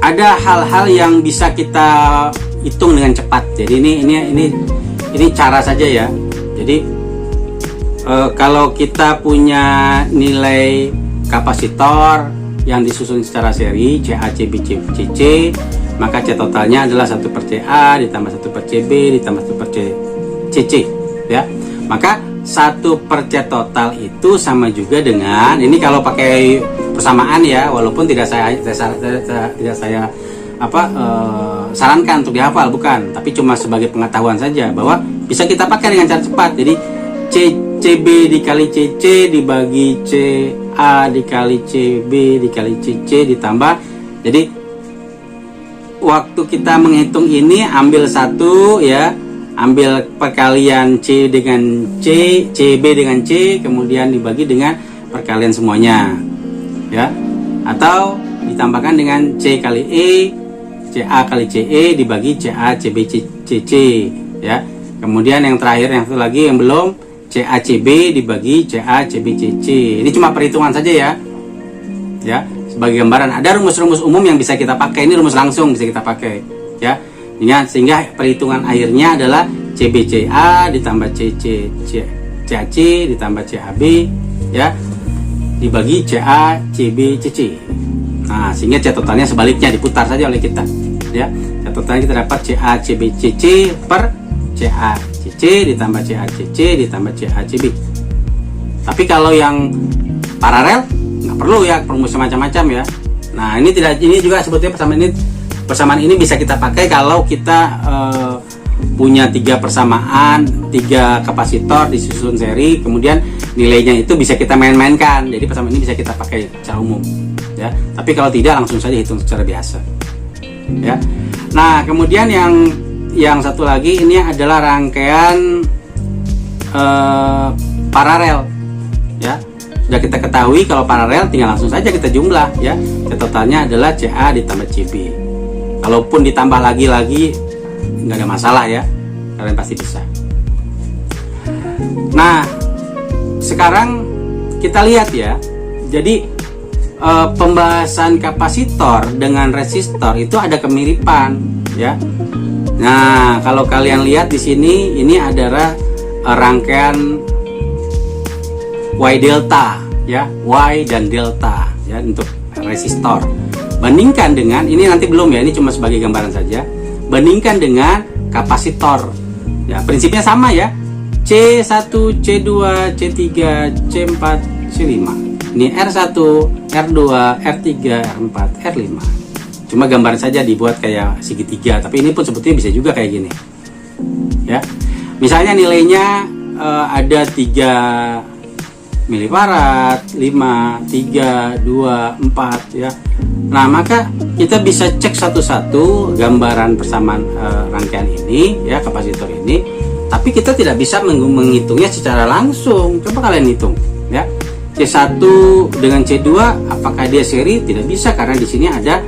ada hal-hal yang bisa kita hitung dengan cepat. Jadi ini cara saja ya. Jadi kalau kita punya nilai kapasitor yang disusun secara seri CA, CB, CC, maka C totalnya adalah 1 per CA ditambah 1 per CB ditambah 1 per CC ya. Maka 1 per C total itu sama juga dengan ini kalau pakai persamaan ya, walaupun tidak saya sarankan untuk dihafal, bukan, tapi cuma sebagai pengetahuan saja bahwa bisa kita pakai dengan cara cepat. Jadi CB dikali CC dibagi CA dikali CB dikali CC ditambah, jadi waktu kita menghitung ini ambil satu ya, ambil perkalian C dengan C, CB dengan C, kemudian dibagi dengan perkalian semuanya ya, atau ditambahkan dengan C kali E, CA kali CE dibagi CA CB CC ya. Kemudian yang terakhir yang satu lagi yang belum, CA CB dibagi CA CB CC. Ini cuma perhitungan saja ya. Ya, sebagai gambaran. Ada rumus-rumus umum yang bisa kita pakai. Ini rumus langsung bisa kita pakai ya. Sehingga perhitungan akhirnya adalah CBCA ditambah CAC ditambah CAB ya dibagi CA CB CC. Nah, sehingga C totalnya sebaliknya diputar saja oleh kita ya. C totalnya kita dapat CA CB CC per CA CC ditambah CA CC ditambah CA CB. Tapi kalau yang paralel nggak perlu ya perumus macam-macam ya. Nah, ini juga sebetulnya persamaan ini bisa kita pakai kalau kita punya 3 persamaan, 3 kapasitor disusun seri, kemudian nilainya itu bisa kita main-mainkan. Jadi persamaan ini bisa kita pakai secara umum ya. Tapi kalau tidak, langsung saja hitung secara biasa ya. Nah, kemudian yang satu lagi ini adalah rangkaian paralel ya. Sudah kita ketahui kalau paralel tinggal langsung saja kita jumlah ya. Totalnya adalah CA ditambah CB. Kalaupun ditambah lagi nggak ada masalah ya, kalian pasti bisa. Nah, sekarang kita lihat ya. Jadi pembahasan kapasitor dengan resistor itu ada kemiripan ya. Nah, kalau kalian lihat di sini, ini adalah rangkaian Y delta ya, Y dan delta ya untuk resistor. Bandingkan dengan ini, nanti belum ya, ini cuma sebagai gambaran saja. Bandingkan dengan kapasitor. Ya, prinsipnya sama ya. C1, C2, C3, C4, C5. Ini R1, R2, R3, R4, R5. Cuma gambaran saja dibuat kayak segitiga, tapi ini pun sebetulnya bisa juga kayak gini. Ya. Misalnya nilainya ada 3 milifarad, 5, 3, 2, 4 ya. Nah, maka kita bisa cek satu-satu gambaran persamaan rangkaian ini ya, kapasitor ini. Tapi kita tidak bisa menghitungnya secara langsung. Coba kalian hitung ya. C1 dengan C2 apakah dia seri? Tidak bisa, karena di sini ada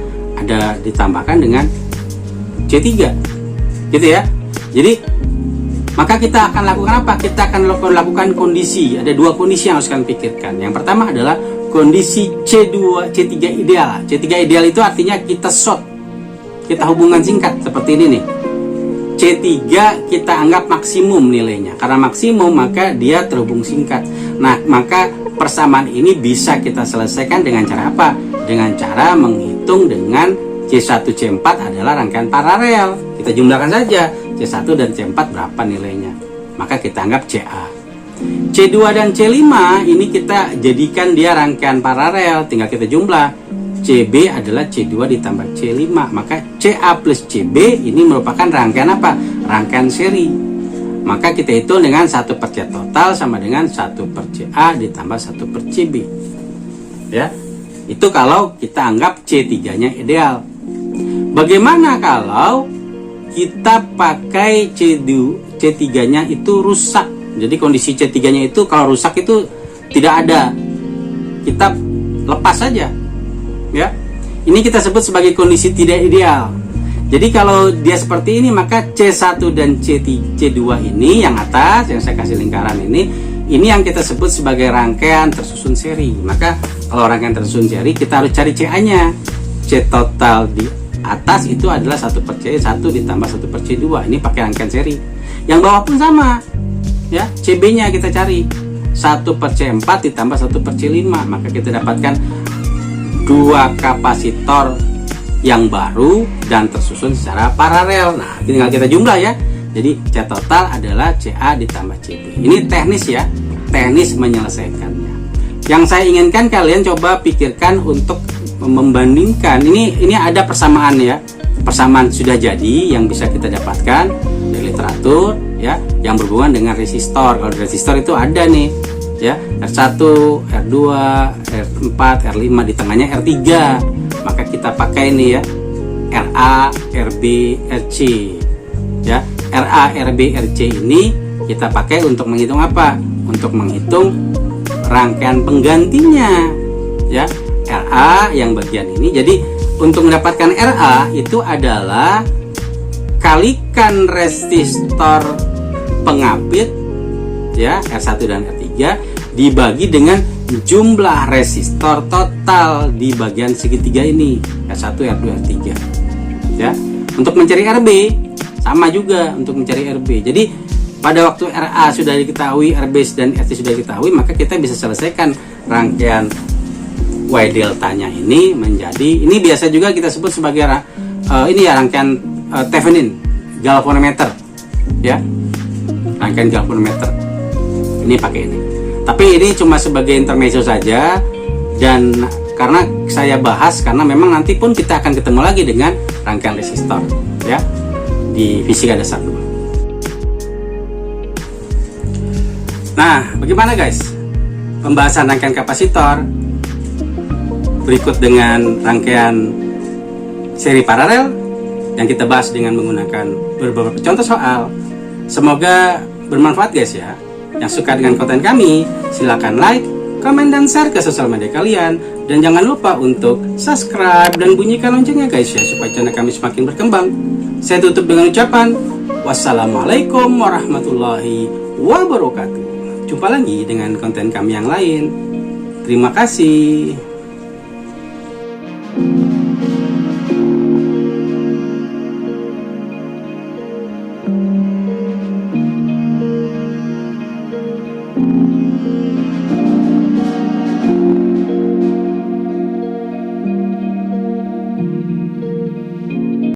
ditambahkan dengan C3. Gitu ya. Jadi maka kita akan lakukan apa? Kita akan lakukan kondisi. Ada dua kondisi yang harus kalian pikirkan. Yang pertama adalah kondisi C2, C3 ideal. C3 ideal itu artinya kita short, kita hubungan singkat seperti ini nih. C3 kita anggap maksimum nilainya. Karena maksimum maka dia terhubung singkat. Nah, maka persamaan ini bisa kita selesaikan dengan cara apa? Dengan cara menghitung dengan C1, C4 adalah rangkaian paralel. Kita jumlahkan saja C1 dan C4 berapa nilainya. Maka kita anggap CA. C2 dan C5 ini kita jadikan dia rangkaian paralel, tinggal kita jumlah. CB adalah C2 ditambah C5, maka CA plus CB ini merupakan rangkaian apa? Rangkaian seri. Maka kita hitung dengan 1 per C total sama dengan 1 per CA ditambah 1 per CB. Ya, itu kalau kita anggap C3 nya ideal. Bagaimana kalau kita pakai C3 nya itu rusak? Jadi kondisi C3 nya itu kalau rusak itu tidak ada, kita lepas saja ya. Ini kita sebut sebagai kondisi tidak ideal. Jadi kalau dia seperti ini, maka C1 dan C2 ini yang atas, yang saya kasih lingkaran ini yang kita sebut sebagai rangkaian tersusun seri. Maka kalau rangkaian tersusun seri, kita harus cari CA nya. C total di atas itu adalah 1 per C1 ditambah 1 per C2. Ini pakai rangkaian seri. Yang bawah pun sama ya, CB nya kita cari 1 per C4 ditambah 1 per C5. Maka kita dapatkan dua kapasitor yang baru dan tersusun secara paralel. Nah, tinggal kita jumlah ya. Jadi C total adalah CA ditambah CB. Ini teknis ya, teknis menyelesaikannya. Yang saya inginkan kalian coba pikirkan untuk membandingkan. Ini ada persamaan ya, persamaan sudah jadi yang bisa kita dapatkan dari literatur ya, yang berhubungan dengan resistor. Kalau resistor itu ada nih ya, R1, R2, R4, R5, di tengahnya R3. Maka kita pakai ini ya, RA, RB, RC ya. RA, RB, RC ini kita pakai untuk menghitung apa? Untuk menghitung rangkaian penggantinya ya. RA yang bagian ini. Jadi untuk mendapatkan RA itu adalah kalikan resistor pengapit ya, R1 dan R3 dibagi dengan jumlah resistor total di bagian segitiga ini, R1, R2, R3 ya. Untuk mencari RB sama juga, untuk mencari RB. Jadi pada waktu RA sudah diketahui, RB dan RC sudah diketahui, maka kita bisa selesaikan rangkaian Y deltanya ini menjadi, ini biasa juga kita sebut sebagai ini ya, rangkaian Thevenin galvanometer ya, rangkaian galvanometer. Ini pakai ini. Tapi ini cuma sebagai intermezzo saja, dan karena saya bahas karena memang nanti pun kita akan ketemu lagi dengan rangkaian resistor ya di fisika dasar 2. Nah, bagaimana guys pembahasan rangkaian kapasitor? Berikut dengan rangkaian seri paralel yang kita bahas dengan menggunakan beberapa contoh soal. Semoga bermanfaat guys ya. Yang suka dengan konten kami, silakan like, komen, dan share ke sosial media kalian. Dan jangan lupa untuk subscribe dan bunyikan loncengnya guys ya, supaya channel kami semakin berkembang. Saya tutup dengan ucapan wassalamualaikum warahmatullahi wabarakatuh. jumpa lagi dengan konten kami yang lain. Terima kasih.